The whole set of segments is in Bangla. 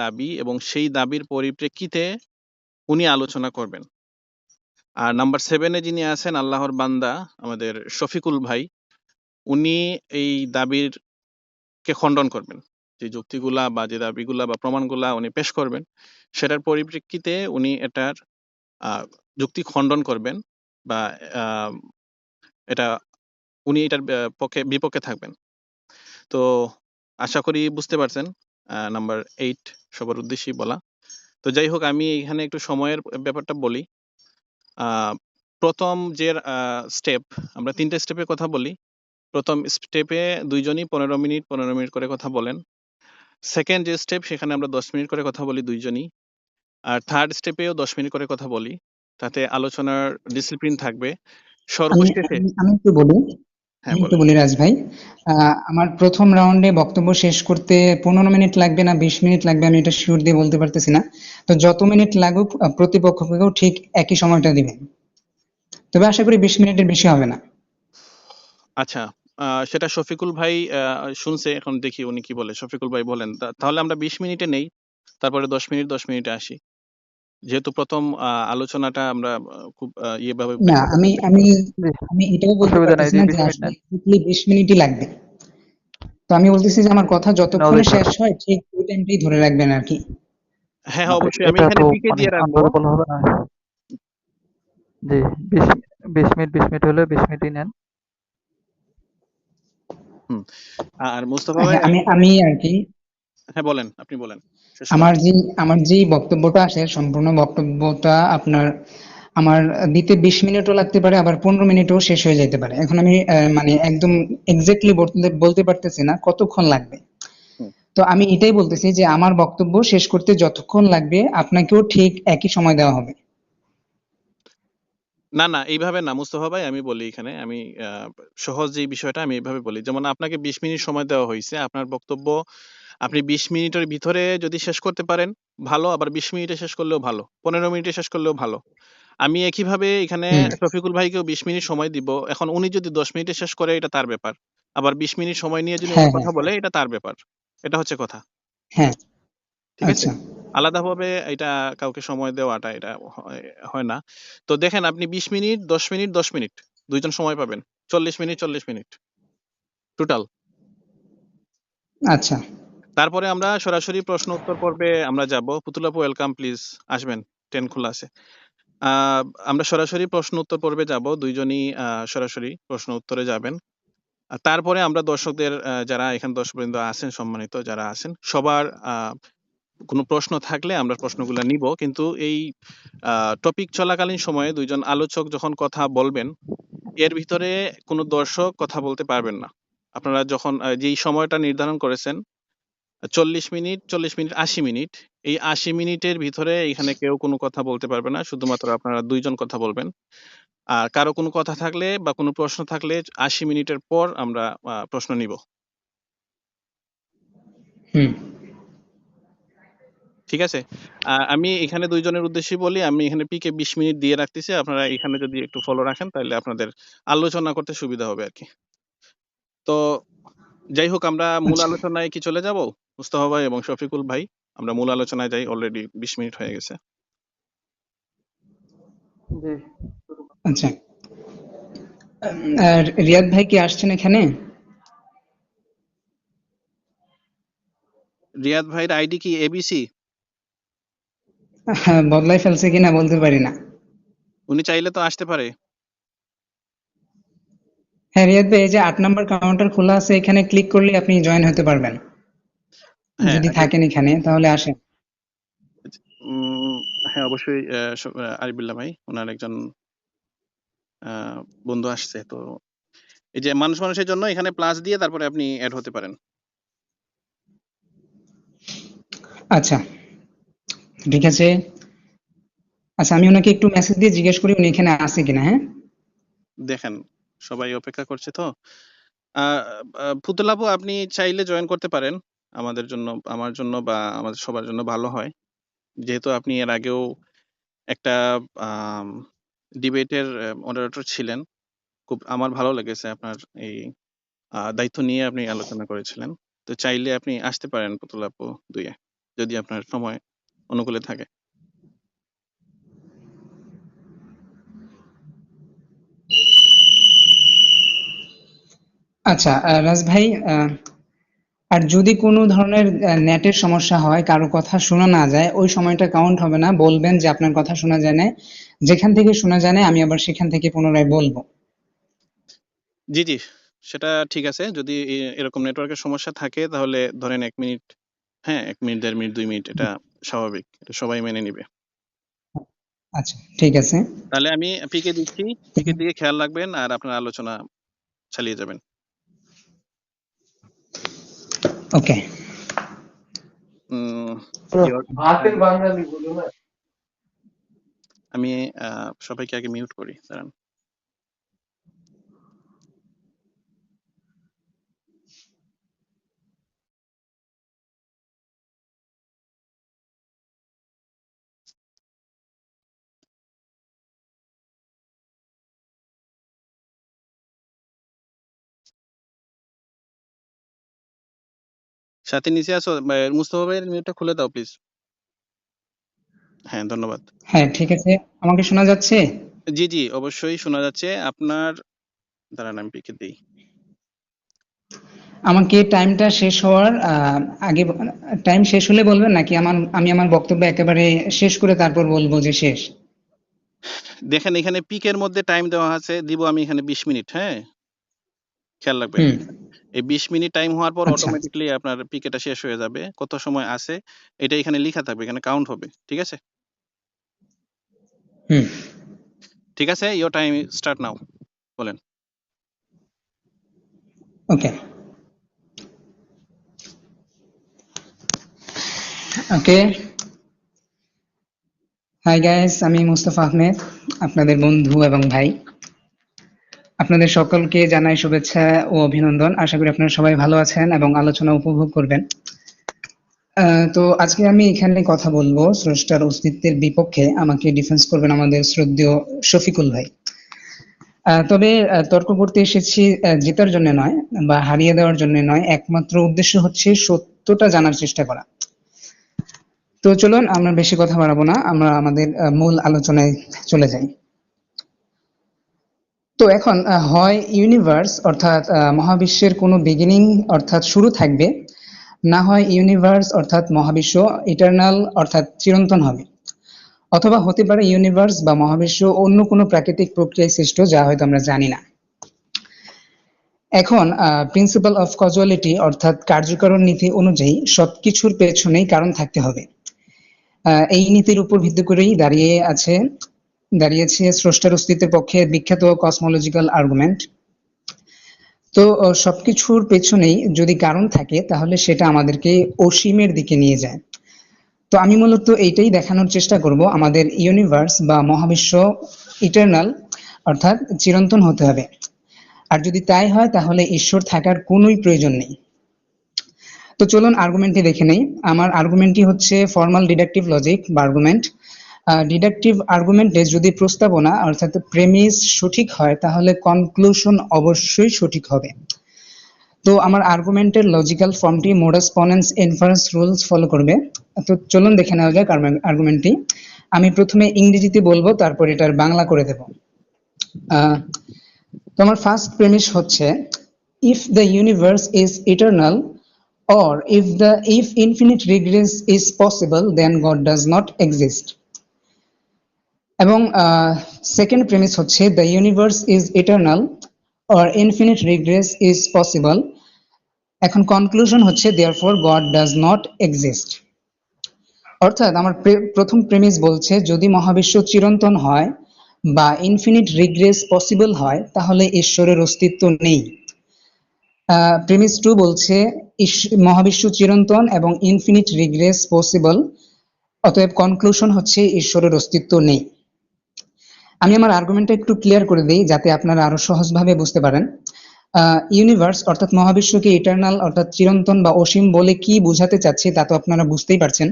দাবি এবং সেই দাবির পরিপ্রেক্ষিতে উনি আলোচনা করবেন। আর নাম্বার 7 এ যিনি আছেন আল্লাহর বান্দা আমাদের শফিকুল ভাই, উনি এই দাবির কে খণ্ডন করবেন। যে যুক্তিগুলা বা যে দাবিগুলা বা প্রমাণগুলা উনি পেশ করবেন, সেটার পরিপ্রেক্ষিতে উনি এটার যুক্তি খণ্ডন করবেন বা এটা উনি এটার বিপক্ষে থাকবেন। তো আশা করি বুঝতে পারছেন। নাম্বার 8 সবার উদ্দেশ্যেই বলা। তো যাই হোক, আমি এখানে একটু সময়ের ব্যাপারটা বলি। প্রথম যে স্টেপ, আমরা 3টে স্টেপে কথা বলি। প্রথম স্টেপে দুইজনই 15 মিনিট করে কথা বলেন। সেকেন্ড যে স্টেপ, সেখানে আমরা 10 মিনিট করে কথা বলি দুইজনই। আর থার্ড স্টেপেও 10 মিনিট করে কথা বলি, তাতে আলোচনার ডিসিপ্লিন থাকবে। আমি সর্বশেষে আমি আমি একটু বলি হ্যাঁ আমি একটু বলেন। বলি রাজ ভাই। আমার প্রথম রাউন্ডে বক্তব্য শেষ করতে 15 মিনিট লাগবে না 20 মিনিট লাগবে আমি এটা শিওর দিয়ে বলতে পারতেছি না। তো যত মিনিট লাগুক প্রতিপক্ষকেও ঠিক একই সময়টা দিবেন। তবে আশা করি 20 মিনিটের বেশি হবে না। আচ্ছা, সেটা শফিকুল ভাই শুনছে, এখন দেখি উনি কি বলে। শফিকুল ভাই বলেন। তাহলে আমরা 20 মিনিটে নেই, তারপরে 10 মিনিটে আসি, যেহেতু প্রথম আলোচনাটা আমরা খুব ইয়েভাবে না, আমি আমি জি, আমি এটাও বলতে অসুবিধা নাই, পারতেছি জি না 20 যে মিনিট আসলে নেন। এক্স্যাক্টলি 20 মিনিটই লাগবে। তো আমি বলতেছি যে আমার কথা যতক্ষণে নলেজ, শেষ হয় ঠিক ওই টাইমটাই ধরে রাখবেন আর কি। হ্যাঁ হ্যাঁ, অবশ্যই আমি এটা এখানে তো পিকে মানে দিয়ে রাখবো। আনলোডেবল হবে না। জি, 20 মিনিট হলে 20 মিনিটই নেন। হুম। আর মুস্তফা ভাই, হ্যাঁ, আমি আর কি হ্যাঁ বলেন, আপনি বলেন, শেষ আমার করেন। যে আমার যেই বক্তব্যটা আসে সম্পূর্ণ বক্তব্যটা আপনার আমার দিতে 20 মিনিটও লাগতে পারে আবার 15 মিনিটও শেষ হয়ে যেতে পারে। এখন আমি মানে একদম এক্স্যাক্টলি বলতে পারতেছি না কতক্ষণ লাগবে। হুম। তো আমি এটাই বলতেছি যে আমার বক্তব্য শেষ করতে যতক্ষণ লাগবে আপনাকেও ঠিক একই সময় দেওয়া হবে। না না, এইভাবে না মুস্তফা ভাই, আমি বলি এখানে, আমি সহজ যে বিষয়টা আমি এইভাবে বলি। যেমন আপনাকে 20 মিনিট সময় দেওয়া হয়েছে, আপনার বক্তব্য আপনি 20 মিনিটের ভিতরে যদি শেষ করতে পারেন ভালো, আবার 20 মিনিটে শেষ করলেও ভালো, 15 মিনিটে শেষ করলেও ভালো। আমি একইভাবে এখানে হুম। শফিকুল ভাইকেও 20 মিনিট সময় দিব। এখন উনি যদি 10 মিনিটে শেষ করে, এটা তার ব্যাপার। আবার 20 মিনিট সময় নিয়ে যদি উনি হ্যাঁ, হ্যাঁ, কথা বলে, এটা তার ব্যাপার। এটা হচ্ছে কথা। হ্যাঁ। ঠিক আছে? আচ্ছা। আলাদাভাবে এটা কাউকে সময় দেওয়াটা এটা হয় হয় না। তো দেখেন, আপনি 20 মিনিট, 10 মিনিট, 10 মিনিট ২ জন সময় পাবেন। 40 মিনিট, 40 মিনিট টোটাল। আচ্ছা। তারপরে আমরা সরাসরি প্রশ্ন উত্তর পর্বে আমরা যাব। পুতুল আপু, ওয়েলকাম, প্লিজ আসবেন। 10 খোলা আছে। আ আমরা সরাসরি প্রশ্ন উত্তর পর্বে যাব। ২ জনই সরাসরি প্রশ্ন উত্তরে যাবেন। তারপরে আমরা দর্শকদের, যারা এখানে দর্শকবৃন্দ আছেন, সম্মানিত যারা আছেন, সবার কোনো প্রশ্ন থাকলে আমরা প্রশ্নগুলা নিব। কিন্তু এই টপিক চলাকালীন সময়ে ২ জন আলোচক যখন কথা বলবেন, এর ভিতরে কোনো দর্শক কথা বলতে পারবেন না। আপনারা যখন যেই সময়টা নির্ধারণ করেছেন 40 মিনিট, 40 মিনিট, ৮০ মিনিট। এই ৮০ মিনিটের ভিতরে এখানে কেউ কোনো কথা বলতে পারবে না। শুধুমাত্র আপনারা ২ জন কথা বলবেন। আর কারো কোনো কথা থাকলে বা কোনো প্রশ্ন থাকলে ৮০ মিনিটের পর আমরা প্রশ্ন নিব। হুম। ঠিক আছে? আমি এখানে ২ জনের উদ্দেশ্যেই বলি, আমি এখানে পিকে ২০ মিনিট দিয়ে রাখতেছি। আপনারা এখানে যদি একটু ফলো রাখেন, তাইলে আপনাদের আলোচনা করতে সুবিধা হবে আরকি। তো যাই হোক, আমরা মূল আচ্ছা। আলোচনায় কি চলে যাব? মুস্তাফা ভাই এবং শফিকুল ভাই, আমরা মূল আলোচনায় যাই। অলরেডি ২০ মিনিট হয়ে গেছে। জি, আচ্ছা। আর রিয়াদ ভাই কি আসছেন এখানে? রিয়াদ ভাইয়ের আইডি কি এবিসি? হ্যাঁ, বদলাই ফেলছে কিনা বলতে পারি না। উনি চাইলে তো আসতে পারে। হ্যাঁ, রিয়াদ ভাই এই যে ৮ নাম্বার কাউন্টার খোলা আছে এখানে ক্লিক করলে আপনি জয়েন হতে পারবেন। হ্যাঁ, যদি থাকেন এখানে তাহলে আসেন। উম হ্যাঁ, অবশ্যই। আরিফুল্লাহ ভাই, উনার একজন আ বন্ধু আসছে। তো এই যে মানুষের জন্য এখানে প্লাস দিয়ে তারপরে আপনি এড হতে পারেন। আচ্ছা, ঠিক আছে। আচ্ছা, আমি ওনাকে একটু মেসেজ দিয়ে জিজ্ঞেস করি উনি এখানে আছে কিনা, হ্যাঁ? দেখেন, সবাই অপেক্ষা করছে তো। আ ফুতুল আপু, আপনি চাইলে জয়েন করতে পারেন। আমাদের জন্য, আমার জন্য বা আমাদের সবার জন্য ভালো হয়। যেহেতু আপনি এর আগেও একটা আম ডিবেটের মডারেটর ছিলেন। খুব আমার ভালো লেগেছে আপনার এই দায়িত্ব নিয়ে আপনি আলোচনা করেছিলেন। তো চাইলে আপনি আসতে পারেন পুতুল আপু ২ এ। যদি আপনার সময় অনুকূলে থাকে। আচ্ছা, রাজ ভাই, আর যদি কোনো ধরনের নেটের সমস্যা হয়, কারো কথা শোনা না যায়, ওই সময়টা কাউন্ট হবে না, বলবেন যে আপনার কথা শোনা যায় না। যেখান থেকে শোনা যায় না আমি আবার সেখান থেকে পুনরায় বলবো। জি, জি, সেটা ঠিক আছে। যদি এরকম নেটওয়ার্কের সমস্যা থাকে তাহলে ধরেন 1 মিনিট, হ্যাঁ 1 মিনিট, 1.5 মিনিট, 2 মিনিট, এটা স্বাভাবিক। এটা সবাই মেনে নিবে। আচ্ছা, ঠিক আছে। তাহলে আমি পিকে দিচ্ছি, পিকের দিকে খেয়াল রাখবেন আর আপনার আলোচনা চালিয়ে যাবেন। ওকে। আমি সবাইকে আগে মিউট করি, দাঁড়ান। সাথে নিচে আছো? মুস্তফা ভাইয়ের মিউটটা খুলে দাও প্লিজ। হ্যাঁ, ধন্যবাদ। হ্যাঁ, ঠিক আছে। আমাকে শোনা যাচ্ছে? জি, জি, অবশ্যই শোনা যাচ্ছে। আপনার, দাঁড়ান আমি পিকে দিই। আমাকে টাইমটা শেষ হওয়ার আগে, টাইম শেষ হলে বলবেন নাকি আমি আমার বক্তব্য একেবারে শেষ করে তারপর বলবো যে শেষ? দেখেন এখানে পিকের মধ্যে টাইম দেওয়া আছে, দিব আমি এখানে 20 মিনিট, হ্যাঁ? খেয়াল রাখবেন। হুম। এই 20 মিনিট টাইম হওয়ার পর আচ্ছা। অটোমেটিক্যালি আপনার পিকেটা শেষ হয়ে যাবে। কত সময় আছে এটা এখানে লিখা থাকবে, এখানে কাউন্ট হবে। ঠিক আছে? হুম। ঠিক আছে? Your time start now. বলেন। ওকে। ওকে। হাই গাইস, আমি মুস্তফা আহমেদ, আপনাদের বন্ধু এবং ভাই। আপনাদের সকলকে জানাই শুভেচ্ছা ও অভিনন্দন। আশা করি আপনারা সবাই ভালো আছেন এবং আলোচনা উপভোগ করবেন। তো আজকে আমি এখানে কথা বলবো স্রষ্টার অস্তিত্বের বিপক্ষে। আমাকে ডিফেন্স করবেন আমাদের শ্রদ্ধেয় শফিকুল ভাই। তবে তর্ক করতে এসেছি জেতার জন্য নয় বা হারিয়ে দেওয়ার জন্য নয়, একমাত্র উদ্দেশ্য হচ্ছে সত্যটা জানার চেষ্টা করা। তো চলুন আমরা বেশি কথা বাড়াবো না, আমরা আমাদের মূল আলোচনায় চলে যাই। তো এখন হয় ইউনিভার্স অর্থাৎ মহাবিশ্বের কোনো বিগিনিং অর্থাৎ শুরু থাকবে, না হয় ইউনিভার্স অর্থাৎ মহাবিশ্ব ইটারনাল অর্থাৎ চিরন্তন হবে, অথবা হতে পারে ইউনিভার্স বা মহাবিশ্ব অন্য কোনো প্রাকৃতিক প্রক্রিয়ায় সৃষ্ট যা হয়তো আমরা জানি না। এখন প্রিন্সিপাল অফ কজুয়ালিটি অর্থাৎ কার্যকারণ নীতি অনুযায়ী সবকিছুর পেছনেই কারণ থাকতে হবে। এই নীতির উপর ভিত্তি করেই দাঁড়িয়েছে স্রষ্টার অস্তিত্বের পক্ষে বিখ্যাত কসমোলজিক্যাল আর্গুমেন্ট। তো সবকিছুর পেছনেই যদি কারণ থাকে তাহলে সেটা আমাদেরকে অসীমের দিকে নিয়ে যায়। তো আমি মূলত এইটাই দেখানোর চেষ্টা করব, আমাদের ইউনিভার্স বা মহাবিশ্ব ইটারনাল অর্থাৎ চিরন্তন হতে হবে। আর যদি তাই হয় তাহলে ঈশ্বর থাকার কোনোই প্রয়োজন নেই। তো চলুন আর্গুমেন্টটি দেখে নেই। আমার আর্গুমেন্টটি হচ্ছে ফর্মাল ডিডাকটিভ লজিক বা আর্গুমেন্ট। ডিডাকটিভ আর্গুমেন্টে যদি প্রস্তাবনা অর্থাৎ প্রেমিস সঠিক হয় তাহলে কনক্লুশন অবশ্যই সঠিক হবে। তো আমার আর্গুমেন্টের লজিক্যাল ফর্মটি modus ponens inference rules follow করবে। তো চলুন দেখে নেওয়া যাক আর্গুমেন্টটি। আমি প্রথমে ইংরেজিতে বলবো, তারপর এটার বাংলা করে দেব। তো আমার ফার্স্ট প্রেমিস হচ্ছে, if the universe is eternal or if infinite regress is possible then God does not exist. এবং সেকেন্ড প্রেমিস হচ্ছে, the universe is eternal or infinite regress is possible. এখন কনক্লুশন হচ্ছে therefore God does not exist. অর্থাৎ আমার প্রথম প্রেমিস বলছে যদি মহাবিশ্ব চিরন্তন হয় বা ইনফিনিট রিগ্রেস পসিবল হয় তাহলে ঈশ্বরের অস্তিত্ব নেই। প্রেমিস 2 বলছে মহাবিশ্ব চিরন্তন এবং ইনফিনিট রিগ্রেস পসিবল, অতএব কনক্লুশন হচ্ছে ঈশ্বরের অস্তিত্ব নেই। আমি আমার আর্গুমেন্টটা একটু ক্লিয়ার করে দিই যাতে আপনারা আরো সহজভাবে বুঝতে পারেন। ইউনিভার্স অর্থাৎ মহাবিশ্বকে ইটারনাল অর্থাৎ চিরন্তন বা অসীম বলে কি বোঝাতে চাচ্ছি তা তো আপনারা বুঝতেই পারছেন।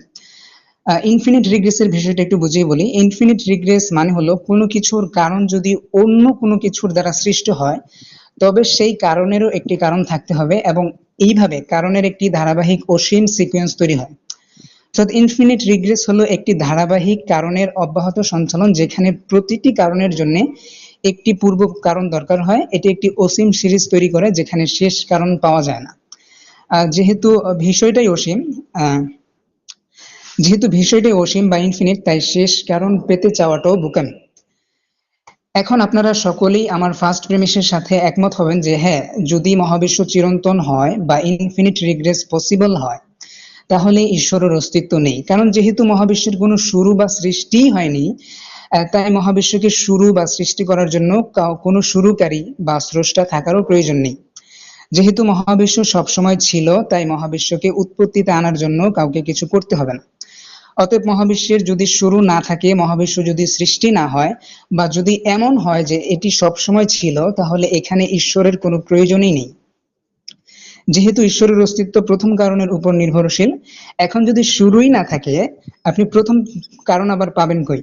ইনফিনিট রিগ্রেসের বিষয়টা একটু বুঝিয়ে বলি। ইনফিনিট রিগ্রেস মানে হলো কোনো কিছুর কারণ যদি অন্য কোনো কিছুর দ্বারা সৃষ্ট হয় তবে সেই কারণেরও একটি কারণ থাকতে হবে এবং এইভাবে কারণের একটি ধারাবাহিক অসীম সিকোয়েন্স তৈরি হয়। ইনফিনিট রিগ্রেস হলো একটি ধারাবাহিক কারণের অব্যাহত সঞ্চালন, যেখানে প্রতিটি কারণের জন্য একটি পূর্ব কারণ দরকার হয়। এটি একটি অসীম সিরিজ তৈরি করে যেখানে শেষ কারণ পাওয়া যায় না। যেহেতু বিষয়টাই অসীম, বা ইনফিনিট, তাই শেষ কারণ পেতে চাওয়াটাও বোকামি। এখন আপনারা সকলেই আমার ফার্স্ট প্রেমিসের সাথে একমত হবেন যে হ্যাঁ, যদি মহাবিশ্ব চিরন্তন হয় বা ইনফিনিট রিগ্রেস পসিবল হয়, তাহলে ঈশ্বরের অস্তিত্ব নেই। কারণ যেহেতু মহাবিশ্বের কোনো শুরু বা সৃষ্টিই হয়নি, তাই মহাবিশ্বকে শুরু বা সৃষ্টি করার জন্য কোনো শুরুকারী বা স্রষ্টা থাকারও প্রয়োজন নেই। যেহেতু মহাবিশ্ব সবসময় ছিল, তাই মহাবিশ্বকে উৎপত্তিতে আনার জন্য কাউকে কিছু করতে হবে না। অতএব মহাবিশ্বের যদি শুরু না থাকে, মহাবিশ্ব যদি সৃষ্টি না হয়, বা যদি এমন হয় যে এটি সবসময় ছিল, তাহলে এখানে ঈশ্বরের কোনো প্রয়োজনই নেই। যেহেতু ঈশ্বরের অস্তিত্ব প্রথম কারণের উপর নির্ভরশীল, এখন যদি শুরুই না থাকে, আপনি প্রথম কারণ আবার পাবেন কই?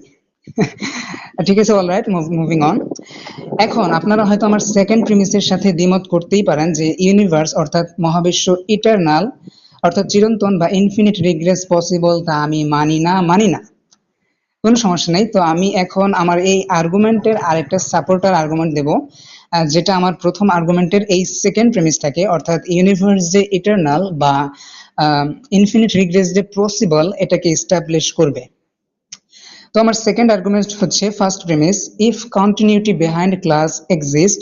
ঠিক আছে, অলরাইট, মুভিং অন। এখন আপনারা হয়তো আমার সেকেন্ড প্রিমিসের সাথে দ্বিমত করতেই পারেন যে ইউনিভার্স অর্থাৎ মহাবিশ্ব ইটারনাল অর্থাৎ চিরন্তন বা ইনফিনিট রিগ্রেস পসিবল, তা আমি মানি না। কোনো সমস্যা নেই। তো আমি এখন আমার এই আর্গুমেন্টের আরেকটা সাপোর্টার আর্গুমেন্ট দেব, যেটা আমার প্রথম আর্গুমেন্টের এই সেকেন্ড প্রেমিসটাকে, অর্থাৎ ইউনিভার্স যে ইটারনাল বা ইনফিনিট রিগ্রেস যে পসিবল, এটাকে এস্টাবলিশ করবে। তো আমার সেকেন্ড আর্গুমেন্ট হচ্ছে first premise, if continuity behind class exist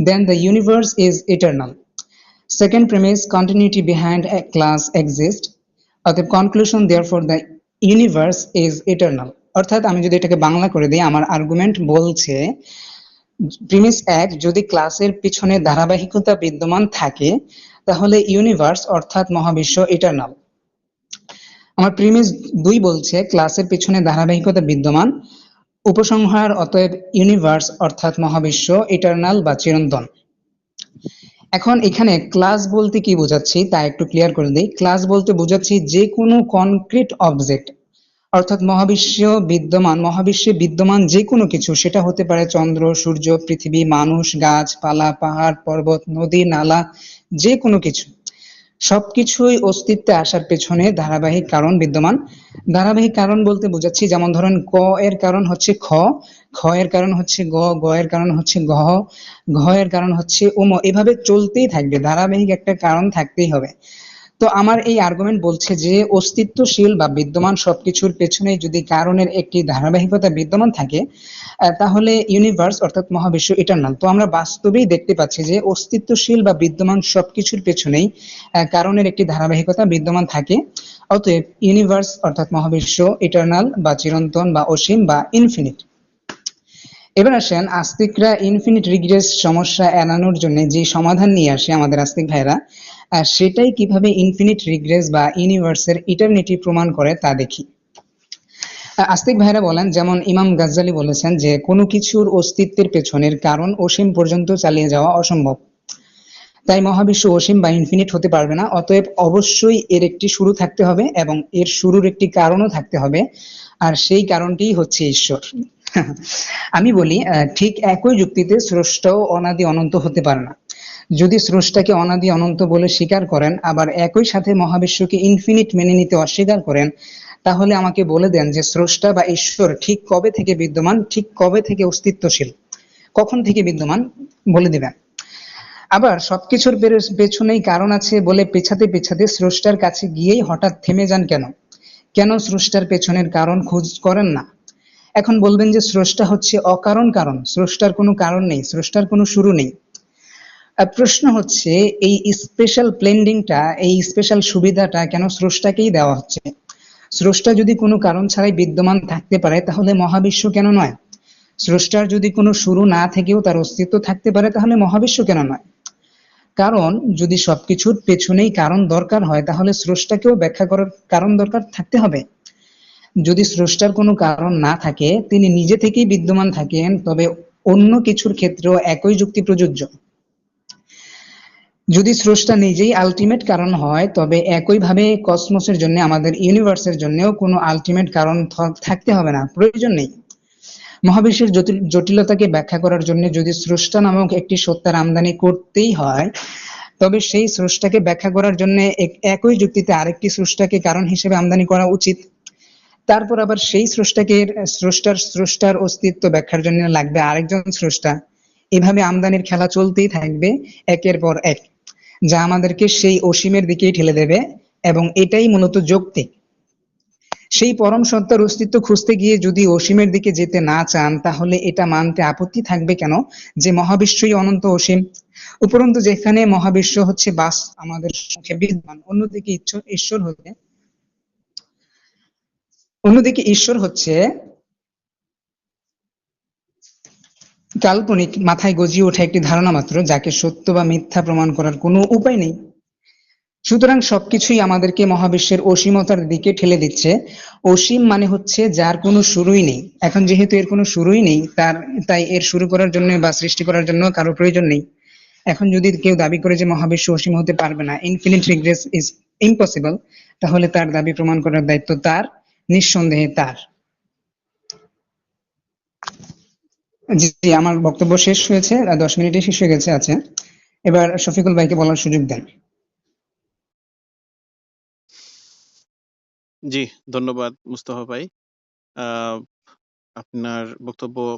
then the universe is eternal. Second premise, continuity behind a class exist, অতএব conclusion therefore the universe is eternal। অর্থাৎ আমি যদি এটাকে বাংলা করে দিই, আমার আর্গুমেন্ট বলছে প্রিমিস এক, যদি ক্লাসের পিছনে ধারাবাহিকতা বিদ্যমান থাকে, তাহলে ইউনিভার্স অর্থাৎ মহাবিশ্ব ইটারনাল। আমার প্রিমিস দুই বলছে ক্লাসের পিছনে ধারাবাহিকতা বিদ্যমান, উপসংহার অতএব ইউনিভার্স অর্থাৎ মহাবিশ্ব ইটারনাল বা চিরন্তন। এখন এখানে ক্লাস বলতে কি বোঝাচ্ছি তা একটু ক্লিয়ার করে দিই। ক্লাস বলতে বোঝাচ্ছি যে কোনো কনক্রিট অবজেক্ট, অর্থাৎ মহাবিশ্বে বিদ্যমান যে কোনো কিছু, সেটা হতে পারে চন্দ্র, সূর্য, পৃথিবী, মানুষ, গাছপালা, পাহাড়, পর্বত, নদী, নালা, যে কোনো কিছু, সবকিছুই অস্তিত্বে আসার পেছনে ধারাবাহিক কারণ বিদ্যমান। ধারাবাহিক কারণ বলতে বোঝাচ্ছি, যেমন ধরেন ক এর কারণ হচ্ছে খ, খ এর কারণ হচ্ছে গ, গ এর কারণ হচ্ছে ঘ, ঘ এর কারণ হচ্ছে উম, এভাবে চলতেই থাকবে, ধারাবাহিক একটা কারণ থাকতেই হবে। তো আমার এই আর্গুমেন্ট বলছে যে অস্তিত্বশীল বা বিদ্যমান সবকিছুর পেছনে যদি কারণের একটি ধারাবাহিকতা বিদ্যমান থাকে, তাহলে ইউনিভার্স অর্থাৎ মহাবিশ্ব ইটারনাল। তো আমরা বাস্তবেই দেখতে পাচ্ছি যে অস্তিত্বশীল বা বিদ্যমান সবকিছুর পেছনেই কারণের একটি ধারাবাহিকতা বিদ্যমান থাকে। অতএব ইউনিভার্স অর্থাৎ মহাবিশ্ব ইটারনাল বা চিরন্তন বা অসীম বা ইনফিনিট। এবার আসেন, আস্তিকরা ইনফিনিট রিগ্রেস সমস্যা এড়ানোর জন্য যে সমাধান নিয়ে আসে আমাদের আস্তিক ভাইরা, সেটাই কিভাবে ইনফিনিট রিগ্রেস বা ইউনিভার্সের ইটারনিটি প্রমাণ করে তা দেখি। আস্তিক ভাইরা বলেন, যেমন ইমাম গাজ্জালি বলেছেন যে কোনো কিছুর অস্তিত্বের পেছনের কারণ অসীম পর্যন্ত চালিয়ে যাওয়া অসম্ভব, তাই মহাবিশ্ব অসীম বা ইনফিনিট হতে পারবে না। অতএব অবশ্যই এর একটি শুরু থাকতে হবে এবং এর শুরুর একটি কারণও থাকতে হবে, আর সেই কারণটিই হচ্ছে ঈশ্বর। আমি বলি, ঠিক একই যুক্তিতে স্রষ্টাও অনাদি অনন্ত হতে পারে না। যদি স্রষ্টাকে অনাদি অনন্ত বলে স্বীকার করেন, আবার একই সাথে মহাবিশ্বকে ইনফিনিট মেনে নিতে অস্বীকার করেন, তাহলে আমাকে বলে দেন যে স্রষ্টা বা ঈশ্বর ঠিক কবে থেকে বিদ্যমান, ঠিক কবে থেকে অস্তিত্বশীল, কখন থেকে বিদ্যমান বলে দিবেন। আবার সবকিছুর পেছনেই কারণ আছে বলে পেছাতে পেছাতে স্রষ্টার কাছে গিয়েই হঠাৎ থেমে যান কেন? কেন স্রষ্টার পেছনের কারণ খোঁজ করেন না? এখন বলবেন যে স্রষ্টা হচ্ছে অকারণ কারণ, স্রষ্টার কোনো কারণ নেই, স্রষ্টার কোনো শুরু নেই। প্রশ্ন হচ্ছে এই স্পেশাল প্লেন্ডিংটা, এই স্পেশাল সুবিধাটা কেন স্রষ্টাকেই দেওয়া হচ্ছে? স্রষ্টা যদি কোনো কারণ ছাড়াই বিদ্যমান থাকতে পারে, তাহলে মহাবিশ্ব কেন নয়? স্রষ্টার যদি কোনো শুরু না থেকেও তার অস্তিত্ব থাকতে পারে, তাহলে মহাবিশ্ব কেন নয়? কারণ যদি সবকিছুর পেছনেই কারণ দরকার হয়, তাহলে স্রষ্টাকেও ব্যাখ্যা করার কারণ দরকার থাকতে হবে। যদি স্রষ্টার কোনো কারণ না থাকে, তিনি নিজে থেকেই বিদ্যমান থাকেন, তবে অন্য কিছুর ক্ষেত্রেও একই যুক্তি প্রযোজ্য। যদি স্রষ্টা নিজেই আলটিমেট কারণ হয়, তবে একইভাবে কসমসের জন্য, আমাদের ইউনিভার্সের জন্যও কোনো আলটিমেট কারণ থাকতে হবে না, প্রয়োজন নেই। মহাবিশ্বের জটিলতাকে ব্যাখ্যা করার জন্য যদি স্রষ্টা নামক একটি সত্তার আমদানি করতেই হয়, তবে সেই স্রষ্টাকে ব্যাখ্যা করার জন্য একই যুক্তিতে আরেকটি স্রষ্টাকে কারণ হিসেবে আমদানি করা উচিত। তারপর আবার সেই স্রষ্টার অস্তিত্ব ব্যাখ্যার জন্য লাগবে আরেকজন স্রষ্টা। এভাবে আমদানির খেলা চলতেই থাকবে একের পর এক, যা আমাদেরকে সেই অসীমের দিকেই ঠেলে দেবে, এবং এটাই মূলত যৌক্তিক। সেই পরম সত্তার অস্তিত্ব খুঁজতে গিয়ে যদি অসীমের দিকে যেতে না চান, তাহলে এটা মানতে আপত্তি থাকবে কেন যে মহাবিশ্বই অনন্ত অসীম? উপরন্তু যেখানে মহাবিশ্ব হচ্ছে আমাদের মুখে বিদ্যমান, অন্যদিকে ঈশ্বর হচ্ছে কাল্পনিক, মাথায় গজিয়ে ওঠা একটি ধারণা মাত্র, যাকে সত্য বা মিথ্যা প্রমাণ করার কোনো উপায় নেই। সুতরাং সবকিছুই আমাদেরকে মহাবিশ্বের অসীমতার দিকে ঠেলে দিচ্ছে। অসীম মানে হচ্ছে যার কোনো শুরুই নেই। এখন যেহেতু এর কোনো শুরুই নেই, তাই এর শুরু করার জন্য বা সৃষ্টি করার জন্য কারো প্রয়োজন নেই। এখন যদি কেউ দাবি করে যে মহাবিশ্ব অসীম হতে পারবে না, ইনফিনিট রিগ্রেস ইজ ইম্পসিবল, তাহলে তার দাবি প্রমাণ করার দায়িত্ব নিঃসন্দেহে তার। জি, আমার বক্তব্য শেষ হয়েছে, 10 মিনিটে শেষ হয়ে গেছে। আছে, এবার শফিকুল ভাইকে বলার সুযোগ দেন। জি, ধন্যবাদ মুস্তফা ভাই আপনার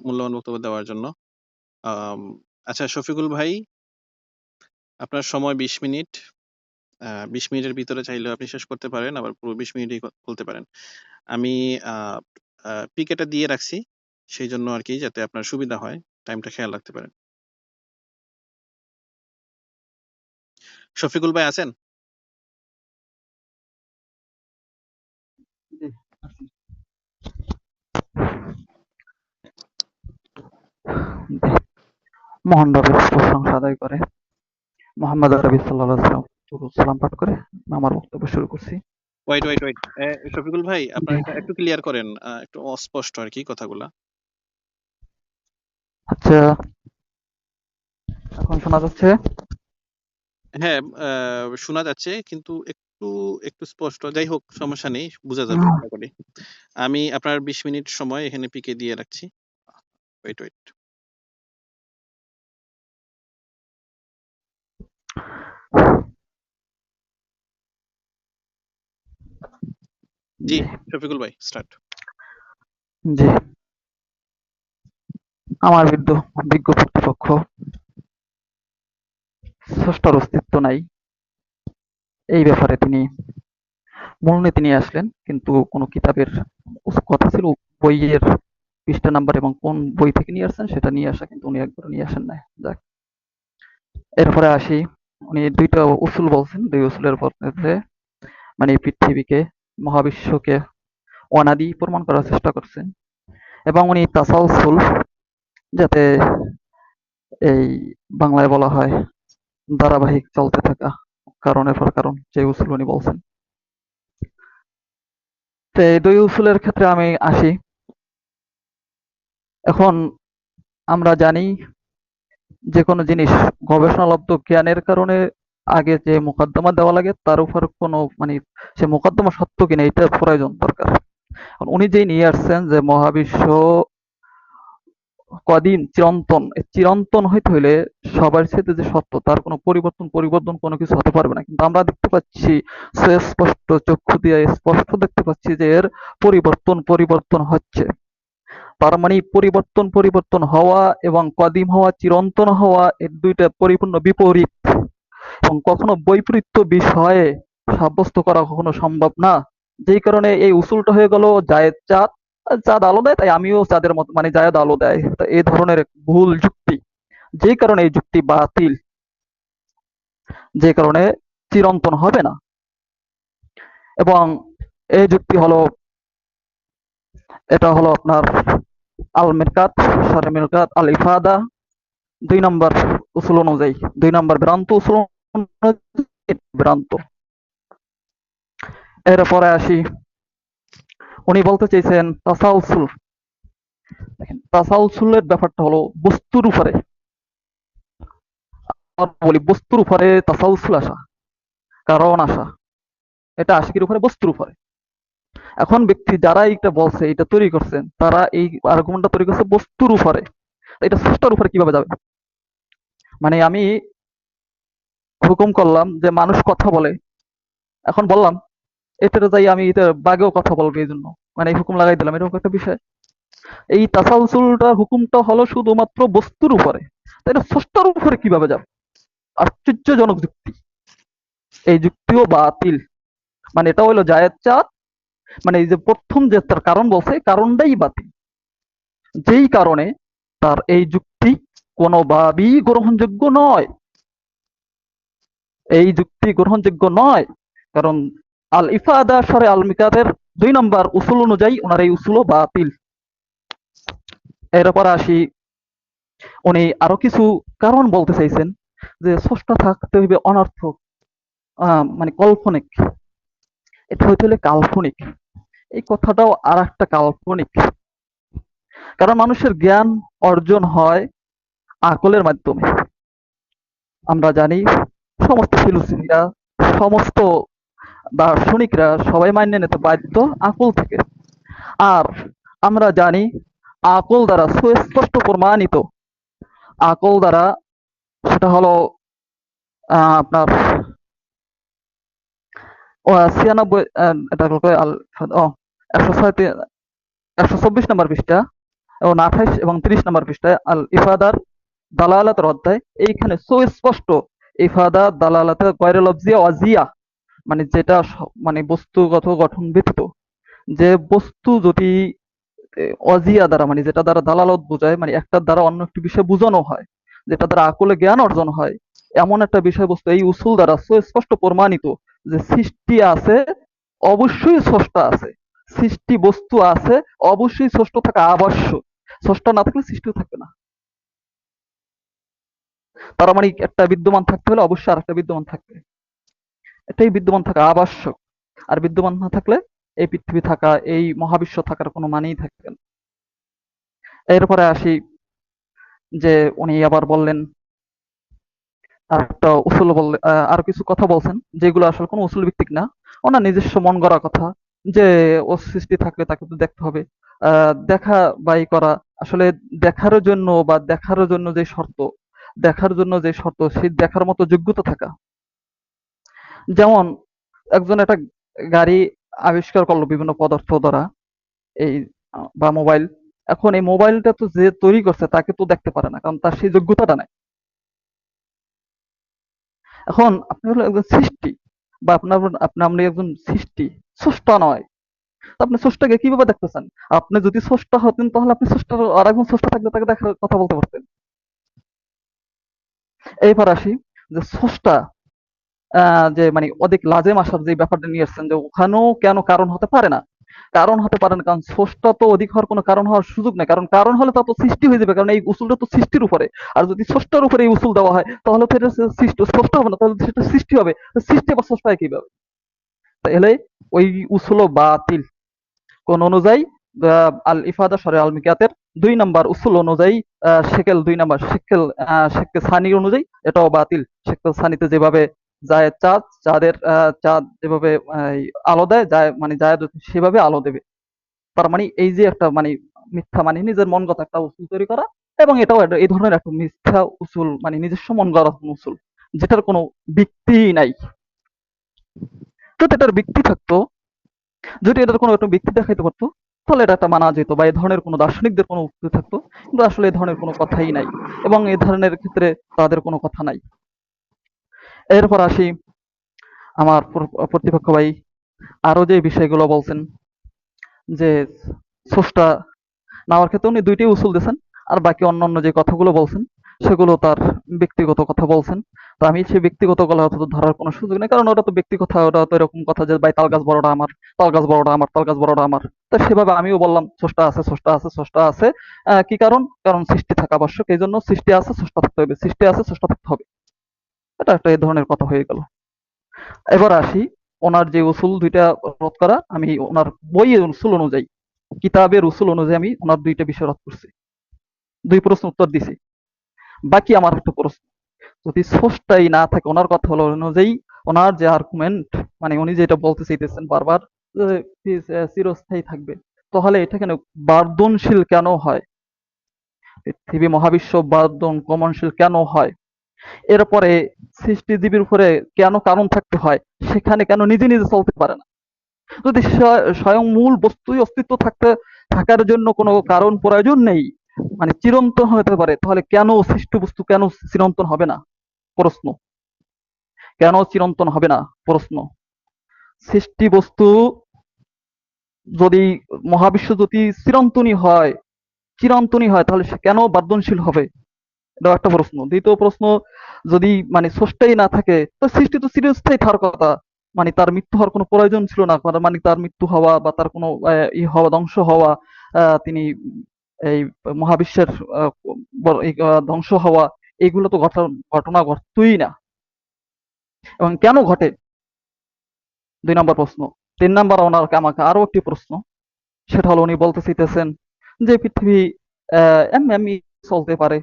মূল্যবান বক্তব্য দেওয়ার জন্য। আচ্ছা শফিকুল ভাই, আপনার সময় 20 মিনিট। 20 মিনিটের ভিতরে চাইলেও আপনি শেষ করতে পারেন, আবার পুরো 20 মিনিটই বলতে পারেন। আমি পিকেটা দিয়ে রাখছি, সেই জন্য আর কি, যাতে আপনার সুবিধা হয়, টাইমটা খেয়াল রাখতে পারেন। শফিকুল ভাই আছেন? জি, আছি। জি, মহান রবের প্রশংসা আদায় করে মোহাম্মদ আরবি সাল্লাম পাঠ করে আমার বক্তব্য শুরু করছি। ওয়েট শফিকুল ভাই, আপনার এটা একটু ক্লিয়ার করেন, একটু অস্পষ্ট আর কি কথাগুলা। আচ্ছা, এখন শোনা যাচ্ছে? হ্যাঁ, শোনা যাচ্ছে, কিন্তু একটু একটু স্পষ্ট। যাই হোক, সমস্যা নেই, বোঝা যাবে আশা করি। আমি আপনার 20 মিনিট সময় এখানে পিকে দিয়ে রাখছি। ওয়েট। জি, জি, শফিকুল ভাই স্টার্ট। জি, আমার বিজ্ঞ কর্তৃপক্ষ স্রষ্টার অস্তিত্ব নাই, এই ব্যাপারে তিনি মূলনীতি নিয়ে আসলেন, কিন্তু কোন কিতাবের কথা ছিল বইয়ের পৃষ্ঠা নাম্বার এবং কোন বই থেকে নিয়ে আসছেন সেটা নিয়ে আসা, কিন্তু উনি একবার নিয়ে আসেন নাই। যাক, এরপরে আসি, উনি দুইটা উসুল বলছেন, দুই উসুলের মধ্যে মানে পৃথিবীকে, মহাবিশ্বকে অনাদি প্রমাণ করার চেষ্টা করছেন, এবং উনি তাসাউসুল, যাতে এই বাংলায় বলা হয় ধারাবাহিক চলতে থাকা, কারণের পর কারণ, যে উসুল উনি বলছেন। তো এই দুই উসুলের ক্ষেত্রে আমি আসি। এখন আমরা জানি যে কোনো জিনিস গবেষণালব্ধ জ্ঞানের কারণে আগে যে মোকদ্দমা দেওয়া লাগে তার উপর কোনো মানে সে মোকদ্দমা সত্য কিনা এটা প্রয়োজন দরকার। উনি যেই নিয়ে আসছেন যে মহাবিশ্ব কদিন চিরন্তন, চিরন্তন হইতে হইলে সবার সাথে যে সত্য তার কোনো পরিবর্তন কোনো কিছু হতে পারবে না, কিন্তু আমরা দেখতে পাচ্ছি সুস্পষ্ট চক্ষু দিয়ে স্পষ্ট দেখতে পাচ্ছি যে এর পরিবর্তন হচ্ছে। তার মানে পরিবর্তন হওয়া এবং কদিম হওয়া, চিরন্তন হওয়া, এর দুইটা পরিপূর্ণ বিপরীত, এবং কখনো বৈপরীত্য বিষয়ে সাব্যস্ত করা কখনো সম্ভব না। যেই কারণে এই উসুলটা হয়ে গেল জায়েদ চাঁদ, চাঁদ আলো দেয় তাই আমিও চাঁদের মতো, মানে জায়েদ আলো দেয়, তো এই ধরনের ভুল যুক্তি, যেই কারণে এই যুক্তি বাতিল, যে কারণে চিরন্তন হবে না। এবং এই যুক্তি হলো, এটা হলো আপনার আল মিরকাত, সারে মিরকাত, আল ইফাদা 2 নম্বর উসুল অনুযায়ী, 2 নম্বর ভ্রান্ত উসুল অনুযায়ী ভ্রান্ত। এরপরে আসি, উনি বলতে চাইছেন তাসাউসুল। দেখেন, তাসাউসুলের ব্যাপারটা হলো বস্তুর উপরে, বলি বস্তুর উপরে তাসাউসুল আসা, কারণ আসা, এটা আশিকের উপরে, বস্তুর উপরে। এখন ব্যক্তি যারা এটা বলছে, এটা তৈরি করছেন, তারা এই আর্গুমেন্টটা তৈরি করছে বস্তুর উপরে, এটা স্রষ্টার উপরে কিভাবে যাবে? মানে আমি হুকুম করলাম যে মানুষ কথা বলে, এখন বললাম এটাতে যাই আমি এটা বাঘেও কথা বলবে এই জন্য, মানে এই হুকুম লাগাই দিলাম, এরকম একটা বিষয়। এই তাসালসুলটার হুকুমটা হলো শুধুমাত্র বস্তুর উপরে, তাই না? স্রষ্টার উপরে কিভাবে যাবে? আশ্চর্যজনক যুক্তি। এই যুক্তিও বাতিল। মানে এটা হলো জায়েজ চাঁদ, মানে এই যে প্রথম যে তার কারণ বলছে, এই কারণটাই বাতিল। যেই কারণে তার এই যুক্তি কোনোভাবেই গ্রহণযোগ্য নয়। এই যুক্তি গ্রহণযোগ্য নয়, কারণ আল ইফাদা শরে আল মিকাতের ২ নম্বর উসুল অনুযায়ী ওনার এই উসুলও বাতিল। এরপর আসি, উনি আরো কিছু কারণ বলতে চাইছেন যে স্রষ্টা থাকতে হইবে অনর্থক, মানে কাল্পনিক। এটা হইতে হলে কাল্পনিক। এই কথাটাও আর একটা কাল্পনিক। কারণ মানুষের জ্ঞান অর্জন হয় আকলের মাধ্যমে। আমরা জানি সমস্ত ফিলোসফিরা, সমস্ত দার্শনিকরা সবাই মান্য নিতে বাধ্য আকল থেকে। আর আমরা জানি আকল দ্বারা সুস্পষ্ট প্রমাণিত, আকল দ্বারা সেটা হলো আপনার 96 এটা হলো আল ও 106 124 নম্বর পৃষ্ঠা এবং 28 এবং 30 নম্বর পৃষ্ঠায় আল ইফাদার দালালাতের অধ্যায়, এইখানে সুস্পষ্ট ইফাদা দালালাতে গয়রে লফজিয়া ওয়াজিয়া, মানে যেটা মানে বস্তুগত গঠন ব্যতীত যে বস্তু যদি অজিয়া দ্বারা, মানে যেটা দ্বারা দালালত বোঝায়, মানে একটার দ্বারা অন্য একটি বিষয় বোঝানো হয়, যেটা দ্বারা আকলে জ্ঞান অর্জন হয়, এমন একটা বিষয়বস্তু এই উসুল দ্বারা সুস্পষ্ট প্রমাণিত যে সৃষ্টি আছে, অবশ্যই স্রষ্টা আছে। সৃষ্টি বস্তু আছে, অবশ্যই স্রষ্টা থাকা আবশ্যক। স্রষ্টা না থাকলে সৃষ্টিও থাকবে না। তার মানে একটা বিদ্যমান থাকতে হলে অবশ্যই আরেকটা বিদ্যমান থাকবে। এটাই বিদ্যমান থাকা আবশ্যক। আর বিদ্যমান না থাকলে এই পৃথিবী থাকা, এই মহাবিশ্ব থাকার কোনো মানেই থাকবে না। এরপরে আসি যে উনি আবার বললেন আরেকটা উসুল বললেন, আরো কিছু কথা বলছেন যেগুলো আসলে কোনো উসুল ভিত্তিক না, ওনার নিজস্ব মন গড়া কথা, যে ও সৃষ্টি থাকলে তাকে তো দেখতে হবে। দেখা বাই করা আসলে দেখার জন্য, বা দেখার জন্য যে শর্ত, দেখার জন্য যে শর্ত, সেই দেখার মতো যোগ্যতা থাকা। যেমন একজন একটা গাড়ি আবিষ্কার করলো বিভিন্ন পদার্থ দ্বারা, এই বা মোবাইল। এখন এই মোবাইলটা তো যে তৈরি করছে তাকে তো দেখতে পারে না, কারণ তার সেই যোগ্যতাটা নাই। এখন আপনি হলো একজন সৃষ্টি, বা আপনি একজন সৃষ্টি, স্রষ্টা নয়। তো আপনি স্রষ্টাকে কিভাবে দেখতেছেন? আপনি যদি স্রষ্টা হতেন তাহলে আপনি স্রষ্টার আর একজন স্রষ্টা থাকলে তাকে দেখার কথা বলতে পারতেন। এইবার আসি যে স্রষ্টা, যে মানে অধিক লাজেম আসার যে ব্যাপারটা নিয়ে এসছেন, যে ওখানেও কেন কারণ হতে পারে না? কারণ হতে পারে না, কারণ স্রষ্টা তো অধিক হওয়ার কোনো কারণ হওয়ার সুযোগ নেই। কারণ কারণ হলে তা তো সৃষ্টি হয়ে যাবে, কারণ এই উসুলটা তো সৃষ্টির উপরে। আর যদি স্রষ্টার উপরে এই উসুল দেওয়া হয় তাহলে তো এটা সৃষ্টি স্রষ্টা হবে না, তাহলে সেটা সৃষ্টি হবে। তো সৃষ্টি আবার স্রষ্টা হয় কিভাবে? তাহলে ওই উসুলও বাতিল। কোন অনুযায়ী আল ইফাদা শরে আল মিকাতের ২ নম্বর উসুল অনুযায়ী, শেকেল ২ নম্বর শেকেল সানি অনুযায়ী এটাও বাতিল। শেকেল সানিতে যেভাবে জায়েদ চাঁদ, চাঁদের চাঁদ যেভাবে আলো দেয়, মানে জায়েদ সেভাবে আলো দেবে। তার মানে এই যে একটা মানে মিথ্যা, মানে নিজের মন গড়া একটা উসুল তৈরি করা, এবং এটাও এই ধরনের একটা মিথ্যা উসুল, মানে নিজস্ব মন গড়া উসুল, যেটার কোনো ভিত্তিই নাই। যদি এটার ভিত্তি থাকতো, যদি এটার কোনো একটা ব্যক্তি দেখাইতে পারতো, তাহলে এটা একটা মানা যেত, বা এই ধরনের কোনো দার্শনিকদের কোনো উক্তি থাকতো। কিন্তু আসলে এই ধরনের কোনো কথাই নাই, এবং এই ধরনের ক্ষেত্রে তাদের কোনো কথা নাই। এরপর আসি আমার প্রতিপক্ষ ভাই আরো যে বিষয়গুলো বলছেন, যে স্রষ্টা নেওয়ার ক্ষেত্রে উনি ২টি উসুল দিয়েছেন, আর বাকি অন্যান্য যে কথাগুলো বলছেন সেগুলো তার ব্যক্তিগত কথা বলছেন। তো আমি সেই ব্যক্তিগত কথা তো ধরার কোনো সুযোগ নেই, কারণ ওটা তো ব্যক্তি কথা, ওটা তো এরকম কথা যে ভাই তাল গাছ বড়টা আমার, তাল গাছ বড়টা আমার, তাল গাছ বড়টা আমার। তো সেভাবে আমিও বললাম স্রষ্টা আছে, স্রষ্টা আছে, স্রষ্টা আছে। কি কারণ? কারণ সৃষ্টি থাকা আবশ্যক, এই জন্য সৃষ্টি আছে, স্রষ্টা থাকতে হবে, সৃষ্টি আছে, স্রষ্টা থাকতে হবে। এটা একটা এই ধরনের কথা হয়ে গেল। এবার আসি ওনার যে উসুল ২টা রদ করা, আমি ওনার বইয়ের উসুল অনুযায়ী, কিতাবের উসুল অনুযায়ী আমি ওনার ২টা বিষয় রদ করছি, ২ প্রশ্ন উত্তর দিছি। বাকি আমার একটা প্রশ্ন, যদি স্রষ্টাই না থাকে, ওনার কথা হলো অনুযায়ী, ওনার যে আর্গুমেন্ট, মানে উনি যেটা বলতে চাইতেছেন বারবার যে চিরস্থায়ী থাকবে, তাহলে এটা কেন বর্ধনশীল কেন হয়? পৃথিবী মহাবিশ্ব বর্ধন ক্রমণশীল কেন হয়? এরপরে সৃষ্টিজীবীর উপরে কেন কারণ থাকতে হয়, সেখানে কেন নিজে নিজে চলতে পারে না? যদি স্বয়ং মূল বস্তুই অস্তিত্ব থাকার জন্য কোনো কারণ প্রয়োজন নেই, মানে চিরন্তন হতে পারে, তাহলে কেন সৃষ্ট বস্তু কেন চিরন্তন হবে না? প্রশ্ন। কেন চিরন্তন হবে না? প্রশ্ন। সৃষ্টি বস্তু যদি মহাবিশ্ব যদি চিরন্তনই হয় তাহলে সে কেন বর্ধনশীল হবে? এটাও একটা প্রশ্ন। দ্বিতীয় প্রশ্ন, যদি মানে স্রষ্টাই না থাকে তো সৃষ্টি তো চিরস্থায়ী থাকার কথা, মানে তার মৃত্যু হওয়ার কোনো প্রয়োজন ছিল না, মানে তার মৃত্যু হওয়া বা তার কোনো ধ্বংস হওয়া, তিনি এই মহাবিশ্বের ধ্বংস হওয়া, এগুলো তো ঘটনা ঘটতই না। এবং কেন ঘটে? 2 নম্বর প্রশ্ন। 3 নাম্বার আমাকে আরো একটি প্রশ্ন, সেটা হলো উনি বলতে চাইতেছেন যে পৃথিবী এমনি চলতে পারে।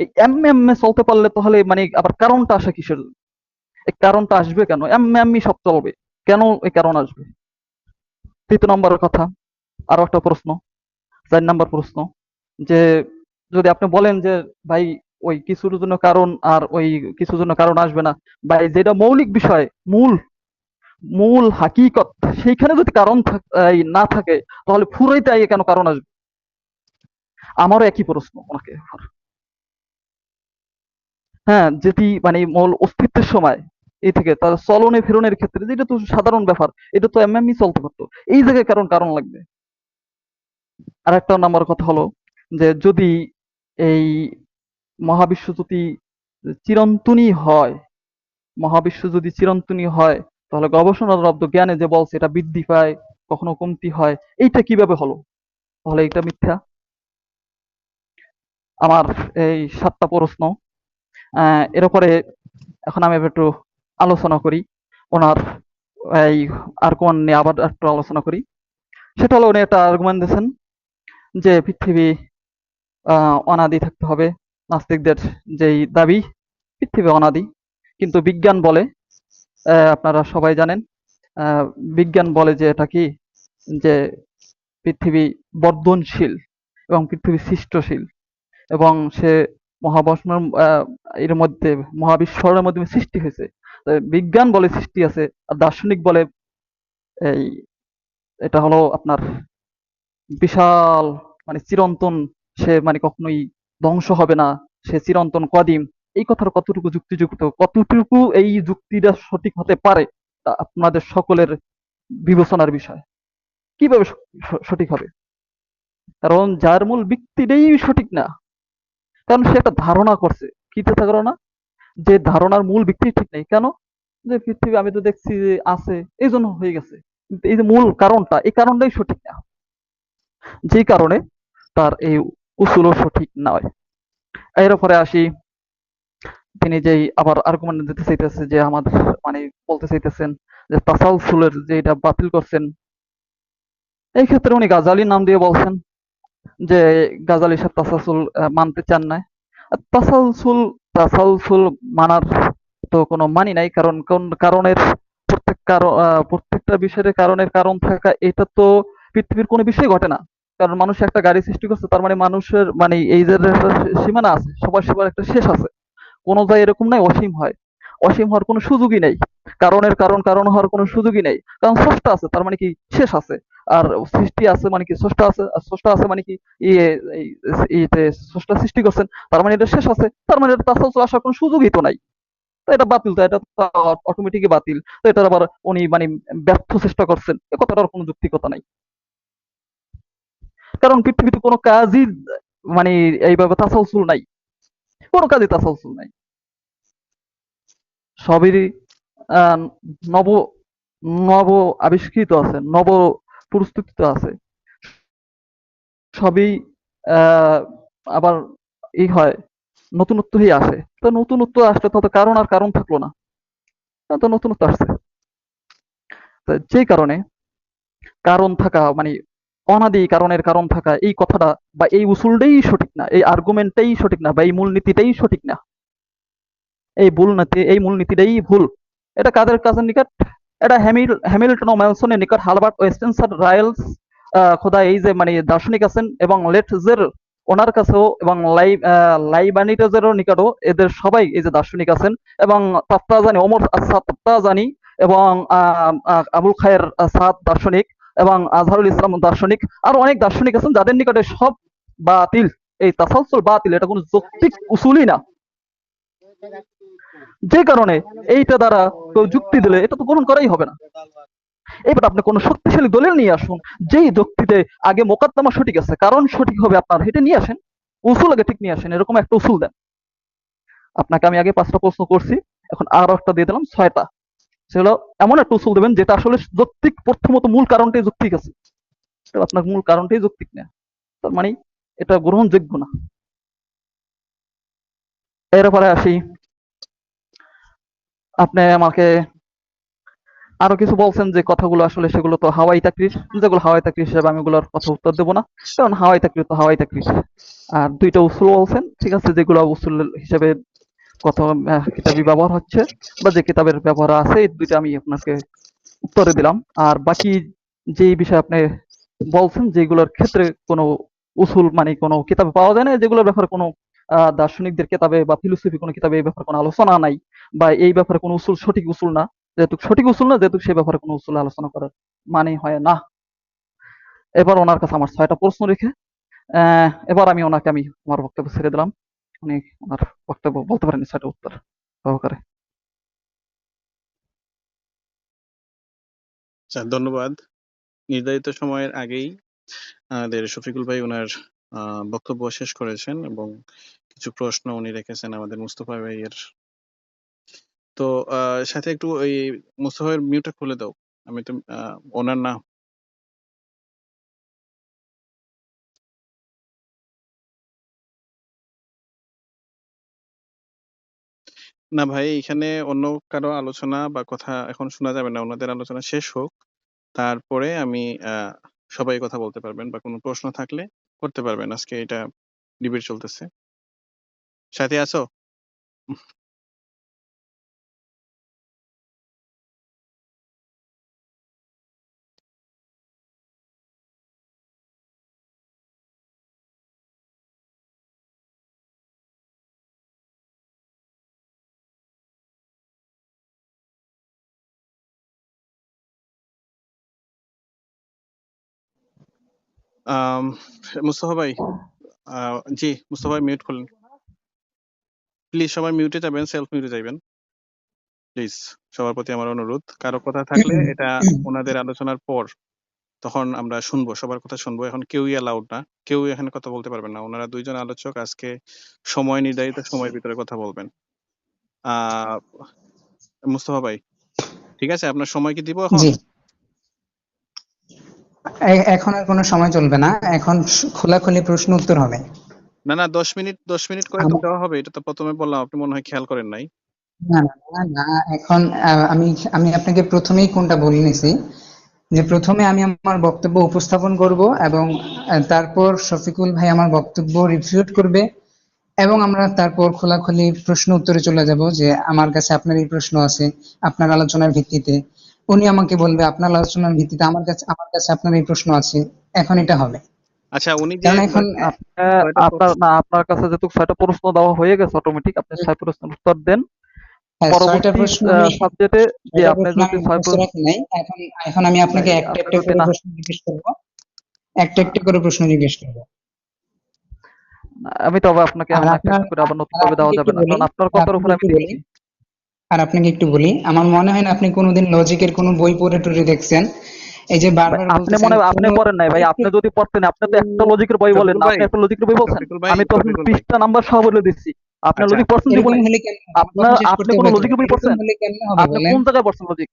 এই এমনি চলতে পারলে তাহলে মানে আবার কারণটা আসে কিসের? এই কারণটা আসবে কেন? এমনি সব চলবে, কেন এই কারণ আসবে? 3 নম্বরের কথা আরো একটা প্রশ্ন, 4 নাম্বার প্রশ্ন, যে যদি আপনি বলেন যে ভাই ওই কিছুর জন্য কারণ আর ওই কিছুর জন্য কারণ আসবে না, ভাই যেটা মৌলিক বিষয়, মূল মূল হাকিকত, সেইখানে যদি কারণ না থাকে তাহলে পুরোটাই কেন কারণ আসবে? আমারও একই প্রশ্ন ওনাকে। হ্যাঁ, যেটি মানে মূল অস্তিত্বের সময় এই থেকে তার চলনে ফিরনের ক্ষেত্রে, যেটা তো সাধারণ ব্যাপার, এটা তো এমনি চলতে পারতো, এই জায়গায় কারণ লাগবে। আর একটা নাম্বার কথা হলো যে যদি এই মহাবিশ্ব যদি চিরন্তনই হয়, মহাবিশ্ব যদি চিরন্তনই হয়, তাহলে গবেষণালব্ধ জ্ঞানে যে বলছে এটা বৃদ্ধি পায়, কখনো কমতি হয়, এইটা কিভাবে হলো? তাহলে এটা মিথ্যা। আমার এই 7টা প্রশ্ন। এর উপরে এখন আমি একটু আলোচনা করি। ওনার এই আর্গুমেন্ট নিয়ে আবার একটু আলোচনা করি। সেটা হলো উনি একটা আর্গুমেন্ট দিয়েছেন যে পৃথিবী অনাদি থাকতে হবে। নাস্তিকদের যেই দাবি, পৃথিবী অনাদি, কিন্তু বিজ্ঞান বলে, আপনারা সবাই জানেন, আহ, বিজ্ঞান বলে যে এটা কি, যে পৃথিবী বর্ধনশীল এবং পৃথিবী সৃষ্টশীল, এবং সে মহাবিশ্বের এর মধ্যে, মহাবিশ্বরের মধ্যে সৃষ্টি হয়েছে। বিজ্ঞান বলে সৃষ্টি আছে, আর দার্শনিক বলে এই এটা হলো আপনার বিশাল, মানে চিরন্তন, সে মানে কখনোই ধ্বংস হবে না, সে চিরন্তন কদিম। এই কথার কতটুকু যুক্তিযুক্ত, কতটুকু এই যুক্তিটা সঠিক হতে পারে, তা আপনাদের সকলের বিবেচনার বিষয়। কিভাবে সঠিক হবে? কারণ যার মূল ব্যক্তিটাই সঠিক না, কারণ সে একটা ধারণা করছে, কি ধারণা? যে ধারণার মূল ভিত্তি ঠিক নেই। কেন? যে পৃথিবী আমি তো দেখছি যে আছে, এই জন্য হয়ে গেছে, কিন্তু এই যে মূল কারণটা, এই কারণটাই সঠিক না, যেই কারণে তার এই উসুলও সঠিক নয়। এর উপরে আসি, তিনি যেই আবার আর্গুমেন্ট দিতে চাইতেছে যে আমাদের মানে বলতে চাইতেছেন যে তাসাউসুলের যে এটা বাতিল করছেন, এই ক্ষেত্রে উনি গাজালির নাম দিয়ে বলছেন যে গাজালি সাহেব তাসাউসুল মানতে চান না। আর তাসাউসুল মানার তো কোনো মানি নাই, কারণ কোন কারণের প্রত্যেকটা বিষয়ের কারণের কারণ থাকা, এটা তো পৃথিবীর কোনো বিষয় ঘটে না। কারণ মানুষ একটা গাড়ি সৃষ্টি করছে, তার মানে মানুষের মানে এই যে একটা সীমানা আছে, সবার একটা শেষ আছে। কোনো জায়গায় এরকম নাই অসীম হয়, অসীম হওয়ার কোনো সুযোগই নেই। কারণের কারণ হওয়ার কোনো সুযোগই নেই, কারণ স্রষ্টা আছে, তার মানে কি শেষ আছে। আর সৃষ্টি আছে মানে কি স্রষ্টা আছে, আর স্রষ্টা আছে মানে কি ইয়ে ইয়েতে স্রষ্টা সৃষ্টি করছেন, তার মানে এটা শেষ আছে, তার মানে এটা তাসাউসুল আসার কোনো সুযোগই তো নাই। তো এটা বাতিল, তো এটা অটোমেটিকই বাতিল। তো এটার আবার উনি মানে ব্যর্থ চেষ্টা করছেন, এ কথাটার কোনো যৌক্তিকতা নাই। কারণ পৃথিবীতে কোনো কাজই মানে এইভাবে তাসাউসুল নাই, কোনো কাজই তাসাউসুল নাই। সবেরই আহ, নব নব আবিষ্কৃত আছে, নব প্রস্তুতিত আছে, সবই আহ, আবার হয়, নতুনত্ব হয়ে আসে। তো নতুনত্ব আসলে তো কারণ আর কারণ থাকলো না, তো নতুনত্ব আসছে। তো যেই কারণে কারণ থাকা মানে অনাদি কারণের কারণ থাকা, এই কথাটা বা এই উসুলটাই সঠিক না, এই আর্গুমেন্টটাই সঠিক না, বা এই মূলনীতিটাই সঠিক না। এই মূলনীতিটাই ভুল। এটা কাজের নিকট, এটা হ্যামিল্টন ও ম্যানসনের নিকট, হালবার্ট ও স্পেন্সার রাইলস খোদা এই যে মানে দার্শনিক আছেন, এবং লেটজের ওনার কাছেও এবং লাইবানিটাসেরও নিকটও এদের সবাই এই যে দার্শনিক আছেন এবং তাফতাজানি ওমর তাফতাজানি এবং আবুল খায়ের সাদ দার্শনিক এবং আজহারুল ইসলাম দার্শনিক আরো অনেক দার্শনিক আছেন যাদের নিকটে সব বাতিল, এই তাসালসুল বাতিল, এটা কোনো যৌক্তিক উসুলই না। যে কারণে এইটা দ্বারা কেউ যুক্তি দিলে এটা তো গ্রহণ করাই হবে না। এবার আপনি কোনো শক্তিশালী দলিল নিয়ে আসুন, যেই যুক্তিতে আগে মোকদ্দমা সঠিক আছে, কারণ সঠিক হবে আপনার, এটা নিয়ে আসেন, উসুল আগে ঠিক নিয়ে আসেন, এরকম একটা উসুল দেন। আপনাকে আমি আগে 5টা প্রশ্ন করছি, এখন আরো একটা দিয়ে দিলাম 6টা। সেগুলো এমন একটা উসুল দেবেন যেটা আসলে যৌক্তিক, প্রথমত মূল কারণটাই যৌক্তিক আছে, তো আপনার মূল কারণটাই যৌক্তিক না, তার মানে এটা গ্রহণযোগ্য না। এরপরে আসি, আপনি আমাকে আরো কিছু বলছেন যে কথাগুলো আসলে সেগুলো তো হাওয়াই তাকরির, যেগুলো হাওয়াই তাকরির হিসেবে আমি এগুলোর কথা উত্তর দেবো না, কারণ হাওয়াই তাকরির তো হাওয়াই তাকরির। আর 2টা উসুল বলছেন, ঠিক আছে, যেগুলো উসুল হিসেবে কত কিতাবি ব্যবহার হচ্ছে বা যে কিতাবের ব্যবহার আছে, এই 2টা আমি আপনাকে উত্তরে দিলাম। আর বাকি যেই বিষয় আপনি বলছেন যেগুলোর ক্ষেত্রে কোনো উসুল মানে কোনো কিতাবে পাওয়া যায় না, যেগুলোর ব্যাপারে কোনো দার্শনিকদের কিতাবে বা ফিলোসফি কোনো কিতাবে এই ব্যাপারে কোনো আলোচনা নাই বা এই ব্যাপারে কোনো উসুল সঠিক উসুল না, যেহেতু সঠিক উসুল না, যেহেতু সে ব্যাপারে কোনো উসুল আলোচনা করার মানে হয় না। এবার ওনার কাছে আমার 6টা প্রশ্ন রেখে এবার আমি ওনাকে আমার বক্তব্য ছেড়ে দিলাম, উনি ওনার বক্তব্য বলতে পারেন 6টা উত্তর সহকারে। আচ্ছা, ধন্যবাদ। নির্ধারিত সময়ের আগেই আমাদের শফিকুল ভাই ওনার বক্তব্য শেষ করেছেন এবং কিছু প্রশ্ন উনি রেখেছেন আমাদের মুস্তফা ভাইয়ের। তো সাথে একটু ওই মুস্তফা ভাইয়ের মিউটটা খুলে দাও, আমি তো ওনার না। না ভাই, এখানে অন্য কারো আলোচনা বা কথা এখন শোনা যাবে না, ওনাদের আলোচনা শেষ হোক, তারপরে আমি সবাই কথা বলতে পারবেন বা কোনো প্রশ্ন থাকলে করতে পারবেন। আজকে এটা ডিবেট চলতেছে। সাথে আছো? আম, মুস্তফা ভাই, জি মুস্তফা ভাই মিউট করলেন, প্লিজ সবাই মিউটে যাবেন, সেলফ মিউটে যাবেন প্লিজ, সবার প্রতি আমার অনুরোধ। কারো কথা থাকলে এটা ওনাদের আলোচনার পর তখন আমরা শুনবো, সবার কথা শুনবো। এখন কেউই অ্যালাউড না, কেউ এখানে কথা বলতে পারবেন না। ওনারা 2জন আলোচক আজকে সময় নির্ধারিত সময়ের ভিতরে কথা বলবেন। আহ মুস্তফা ভাই, ঠিক আছে, আপনার সময় কি দিব এখন? জি, এখন আর কোনো সময় চলবে না, এখন খোলাখুলি প্রশ্ন উত্তর হবে। না না, 10 মিনিট করে তো দেওয়া হবে, এটা তো প্রথমে বললাম, আপনি মনে হয় খেয়াল করেন নাই। না না না না, এখন আমি আমি আপনাকে প্রথমেই কোনটা বলে নিছি যে প্রথমে আমি আমার বক্তব্য উপস্থাপন করব এবং তারপর শফিকুল ভাই আমার বক্তব্য রিফিউট করবে এবং আমরা তারপর খোলাখুলি প্রশ্ন উত্তরে চলে যাব যে আমার কাছে আপনার এই প্রশ্ন আছে, আপনার আলোচনার ভিত্তিতে উনি আমাকে বলবে আপনার আলোচনার ভিত্তিতে আমার কাছে আপনার এই প্রশ্ন আছে। এখন এটা হবে, আচ্ছা, উনি যে কারণ এখন আপনার কাছে যেহেতু 6টা প্রশ্ন দেওয়া হয়ে গেছে, অটোমেটিক আপনি 6 প্রশ্নের উত্তর দেন। হ্যাঁ, ছয়টা পরবর্তী প্রশ্ন আমি সাবজেক্টে যে ছয়টা আপনি প্রশ্ন যদি আমি 6 মুখস্থ রাখি নাই। এখন এখন আমি আপনাকে একটা আপনি একটা যদি করে না, প্রশ্ন জিজ্ঞেস করব, একটা একটা করে প্রশ্ন জিজ্ঞেস করব। আমি তবে আপনাকে আর এখন একটা আপনার একটা করে আবার নতুন আর ভাবে দেওয়া আপনাকে যাবে একটু না, বলি কারণ আপনার আর কথার আপনাকে উপরে আমি একটু বলি দিচ্ছি। আর আপনাকে একটু বলি, আমার মনে হয় না আপনি কোনোদিন লজিকের কোনো বই পড়ে টরে দেখছেন। এই যে ভাই, বারবার আপনি বলতেছেন আপনি কোনো পড়েন নাই ভাই, একটু আপনি যদি পড়তেন, আপনি তো একটা লজিকের বই বলেন শফিকুল না, ভাই, আপনি একটা লজিকের বই বলছেন। শফিকুল ভাই, আমি তো শফিকুল ভাই, পৃষ্ঠা নাম্বার সহ বলে দিচ্ছি, আপনি আচ্ছা লজিক পড়ছেন এরকম জীবনে? হলে কেমনে হবে? আমার কথা শেষ আপনি করতে কোনো হবে তো। লজিকের বই এরকম পড়ছেন? হলে কেমনে হবে আপনি বলেন? কোন জায়গায় পড়ছেন লজিক?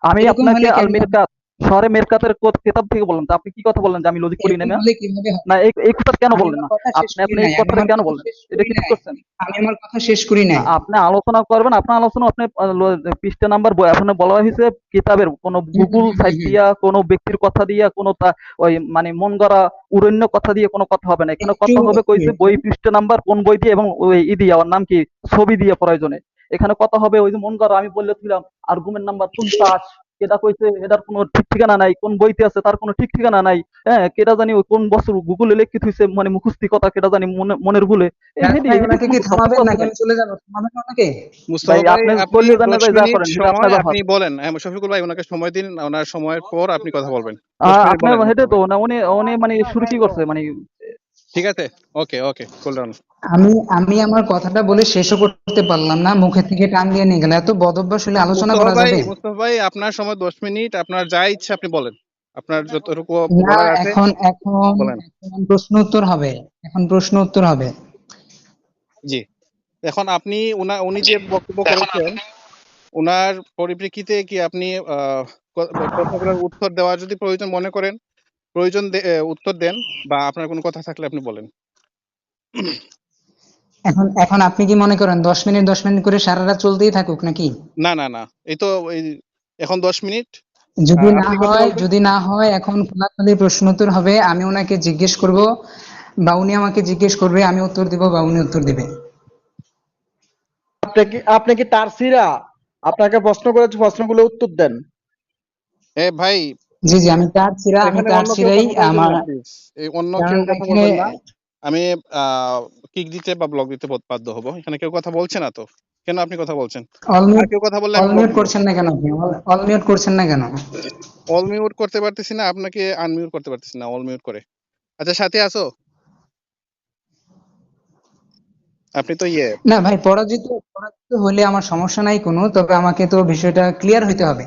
আমি এরকম আপনাকে হলে আল কেমনে হবে? মিরকাত, শহরে মেরকাতের কিতাব থেকে বললাম, তো আপনি কি কথা বললেন যে আমি লজিক পড়ি না? এরকম হলে কিভাবে হবে? না, এই কথা কেন আমি বললেন আমার না? কথা শেষ আপনি করি আপনি এই নাই, আমি কথাটা আমার কেন কথা বললেন? শেষ এটা করি কি ঠিক নাই, করছেন? আমি আমার কথা শেষ করি না, নাই। আপনি আলোচনা করবেন, আপনার আলোচনা আপনি পৃষ্ঠা নাম্বার বই এখানে বলা হয়েছে কিতাবের কোন হুম, হুম, গুগল হুম, সাইট হুম, হুম। দিয়া, কোন ব্যক্তির কথা দিয়া, কোন ওই মানে মন গড়া উড়ন্য কথা দিয়ে কোনো কথা হবে না। এখানে একটু কথা হবে একটু কইছে একটু বই পৃষ্ঠা নাম্বার, কোন বই দিয়ে, এবং ওই দিয়ে ওর নাম কি, ছবি দিয়ে প্রয়োজনে। এখানে কথা হবে ওই যে মন গড়া, আমি বললে ছিলাম আর্গুমেন্ট নাম্বার 50, কেডা কইছে এটার কোনো ঠিক ঠিকানা নাই, কোন বইতে আছে তার কোনো ঠিক ঠিকানা নাই, হ্যাঁ কেডা জানি ওই কোন বছর গুগলে লিখে থুইছে মানে মুখস্থি কথা কেডা জানি মনের ভুলে, হেডি ভাই হেডি ওনাকে কোনো কি সত্যতা থামাবেন আছে নাকি ভাই? আমি চলে যাবো? থামাবেন ওনাকে? মুস্তফা ভাই ভাই আপনি আপনি চলে যান না 10 ভাই, যা মিনিট করেন সেটা সময় আপনার ব্যাপার। আপনি বলেন। শফিকুল ভাই ওনাকে সময় দিন, ওনার সময়ের পর আপনি কথা বলবেন। 10 মিনিট আপনি বলেন হেডে মুস্তফা তো ভাই। না, উনি উনি মানে শুরু কি করছে মানে ঠিক আছে, ওকে ওকে, কুল ডাউন। আমি আমি আমার কথাটা বলে শেষও করতে পারলাম না, মুখে থেকে টান দিয়ে নিয়ে গেল। এত বদভ্যাস হলে আলোচনা করা যাবে? মুস্তফা ভাই আপনার সময় 10 মিনিট, আপনার যা ইচ্ছা আপনি বলেন, আপনার যতটুকু না, বলার আছে এখন এখন বলেন। এখন প্রশ্ন উত্তর হবে। এখন প্রশ্ন উত্তর হবে। জি, এখন আপনি উনি যে বক্তব্য করেছেন উনার পরিপ্রেক্ষিতে কি আপনি প্রশ্নগুলোর উত্তর দেওয়া যদি প্রয়োজন মনে করেন, উত্তর দেন, বা আপনার কোনো কথা থাকলে আপনি বলেন। এখন এখন আপনি কি মনে করেন 10 মিনিট 10 মিনিট করে সারা রাত চলতেই থাকুক নাকি? না না না, এই তো এই এখন 10 মিনিট যদি না আপনি কথা হয়, বলবেন। যদি না হয় এখন খোলাখুলি প্রশ্ন উত্তর হবে। আমি ওনাকে জিজ্ঞেস করব বা উনি আমাকে জিজ্ঞেস করবে, আমি উত্তর দিব বা উনি উত্তর দিবে। আপনি কি তারসিরা? আপনাকে প্রশ্ন করেছে, প্রশ্নগুলো উত্তর দেন। ভাই জি জি, আমি এখানে তার অন্য কেউ ছিঁড়াই কথা বলবেন আমার, না প্লিজ। এই অন্য কারণ কেউ কথা এখানে বলবেন না। আমি কিক দিতে বা ব্লক দিতে বাধ্য হব। এখানে কেউ কথা বলছে না তো, কেন আপনি কথা বলছেন? অল আর মিউট কেউ কথা বললে অল আমি ব্লক মিউট দিব। করছেন না কেন আপনি? অল মিউট করছেন না কেন? অল মিউট করতে পারতেছি না, আপনাকে আনমিউট করতে পারতেছি না অল মিউট করে। আচ্ছা, সাথে আছো? আপনি তো না ভাই, পরাজিত পরাজিত হলে আমার সমস্যা নাই কোনো, তবে আমাকে তো বিষয়টা ক্লিয়ার হইতে হবে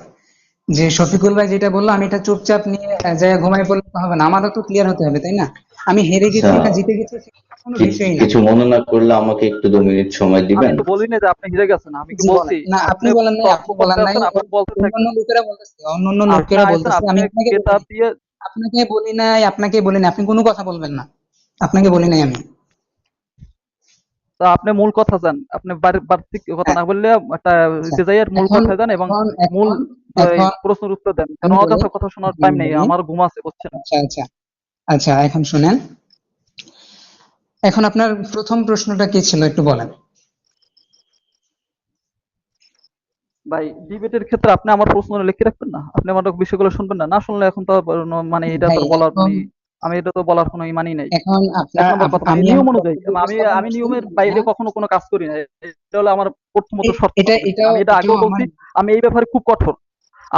যে শফিকুল ভাই যেটা বললো আমি এটা চুপচাপ নিয়ে জায়গা ঘুমাই পড়লে তো হবে না, আমারও তো ক্লিয়ার হতে হবে, তাই না? আমি হেরে আচ্ছা, গেছি না জিতে গেছি সেটা কোনো বিষয়ই না। কিছু মনে না করলে আমাকে একটু 2 মিনিট সময় আমি দিবেন? তো বলি না যে আপনি হেরে গেছেন, আমি কি জি বলছি? বলেন না, আপনি আপনি বলেন নাই, তর্ক আপনি করতে বলেন নাই, আসছেন, আপনি বলতে থাকেন। অন্যান্য লোকেরা বলতেছে, অন্যান্য আপনি লোকেরা আইছেন, বলতেছে, আপনি আমি আপনাকে বলি কেতাব নাই। দিয়ে আপনাকে বলি নাই, আপনাকে বলি নাই, আপনি কোনো কথা বলবেন না। আপনাকে বলি নাই আমি। তা আপনি মূল কথা যান, আপনি বাড়তি কথা হ্যাঁ, না বললে একটা আচ্ছা। ডিজাইয়ের মূল এখন কথায় যান এবং এখন মূল এখন এই এখন প্রশ্নের উত্তর দেন, কারণ আমি বলি, অযথা কথা শোনার আচ্ছা টাইম আমি নেই, বলি, আমার ঘুম আছে বুঝছেন। আচ্ছা আচ্ছা আচ্ছা, এখন শুনেন। এখন আপনার প্রথম প্রশ্নটা কি ছিল একটু বলেন। ভাই ডিবেটের ক্ষেত্রে আপনি আমার প্রশ্ন লিখে রাখবেন না, আপনি আমার বিষয়গুলো শুনবেন না, না শুনলে এখন তো মানে এটা তো ভাই বলার এখন মানে আমি এটা তো বলার কোনো মানি নাই। এখন এক আপনার নম্বর কথা মানে আমি নিয়ম আমার অনুযায়ী বক্তব্য আমি উপস্থাপন আমি করছি, নিয়মের হ্যাঁ। বাইরে কখনো কোনো কাজ করি না, এটা হলো আমার প্রথমত শর্ত এটা প্রাথমিক। এটাও আমি এটা এটাও আগেও আমার বলছি, আমি এই ব্যাপারে খুব কঠোর,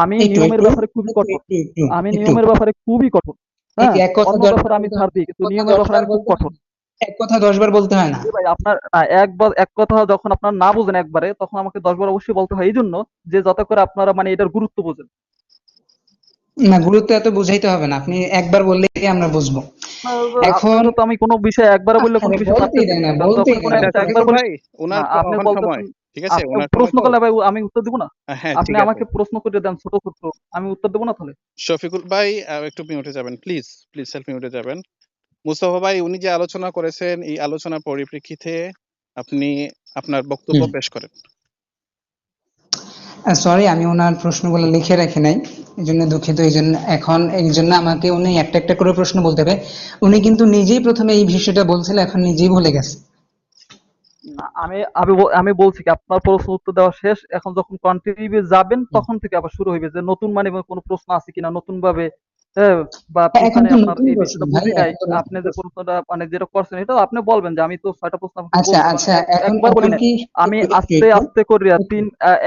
আমি একটু নিয়মের একটু ব্যাপারে খুবই একটু কঠোর, একটু একটু আমি একটু নিয়মের ব্যাপারে খুবই কঠোর। একটু হ্যাঁ, এক কথা অন্য 10 বার ব্যাপারে আমি বলতে হয় ছাড় না, দিই, এক কিন্তু কথা নিয়মের 10 ব্যাপারে বার আমি খুব বলতে হয় কঠোর। না, এক কথা 10 বার বলতে হয় না। জি ভাই, আপনার একবার এক কথা যখন আপনার না বুঝেন একবারে, তখন আমাকে 10 বার অবশ্যই বলতে হয়, এই জন্য যে যাতে করে আপনারা মানে এটার গুরুত্ব বোঝেন। না, গুরুত্ব এত বুঝাইতে হবে না, আপনি একবার বললেই আমরা বুঝবো। এখন আপনাকে তো আমি কোনো বিষয় একবারে বললে কোনো আরে বিষয় বলতেই পারতেছি দেন না, না, কারণ বলতেই যখন দেন কোনো না, আচ্ছা, একটা একবার শফিকুল বলি ভাই না, ওনার আপনি এখন বলতেছেন সময়, ঠিক আছে, আপনি ওনার সময় প্রশ্ন তো। করলে ভাই আমি উত্তর দিব না? হ্যাঁ, আপনি ঠিক আছে। আমাকে প্রশ্ন করে দেন ছোট ছোট, আমি উত্তর দেবো না তাহলে? শফিকুল ভাই একটু মিউটে যাবেন প্লিজ, প্লিজ সেলফ মিউটে যাবেন। মুস্তফা ভাই উনি যে আলোচনা করেছেন এই আলোচনার পরিপ্রেক্ষিতে আপনি আপনার বক্তব্য হুম, পেশ করেন। সরি আমি ওনার প্রশ্নগুলো লিখে রাখি নাই, এই জন্য দুঃখিত। এই জন্য আমাকে উনি একটা একটা করে প্রশ্ন বলতে হবে। উনি কিন্তু নিজেই প্রথমে এই বিষয়টা বলছিল, এখন নিজেই ভুলে গেছে। না, আমি বলছি কি আপনার প্রশ্ন উত্তর দেওয়া শেষ, এখন যখন কন্টিনিউ যাবেন তখন থেকে আবার শুরু হইবে যে নতুন মানে কোনো প্রশ্ন আছে কিনা নতুন ভাবে, হ্যাঁ, বা আপনি হ্যাঁ, এখন মানে তো আপনার নতুন এই প্রশ্ন বিষয়টা ভাই, বুঝি নাই, এখন তো নতুন আপনি যে প্রশ্ন। প্রশ্নটা মানে যেটা করছেন এটা আপনি বলবেন যে আমি তো 6টা প্রশ্ন আপনাকে আচ্ছা বলছি, মানে আচ্ছা, এখন একবার বলি এখন না, কি আমি একটু একটু আস্তে একটু আস্তে করিয়া একটু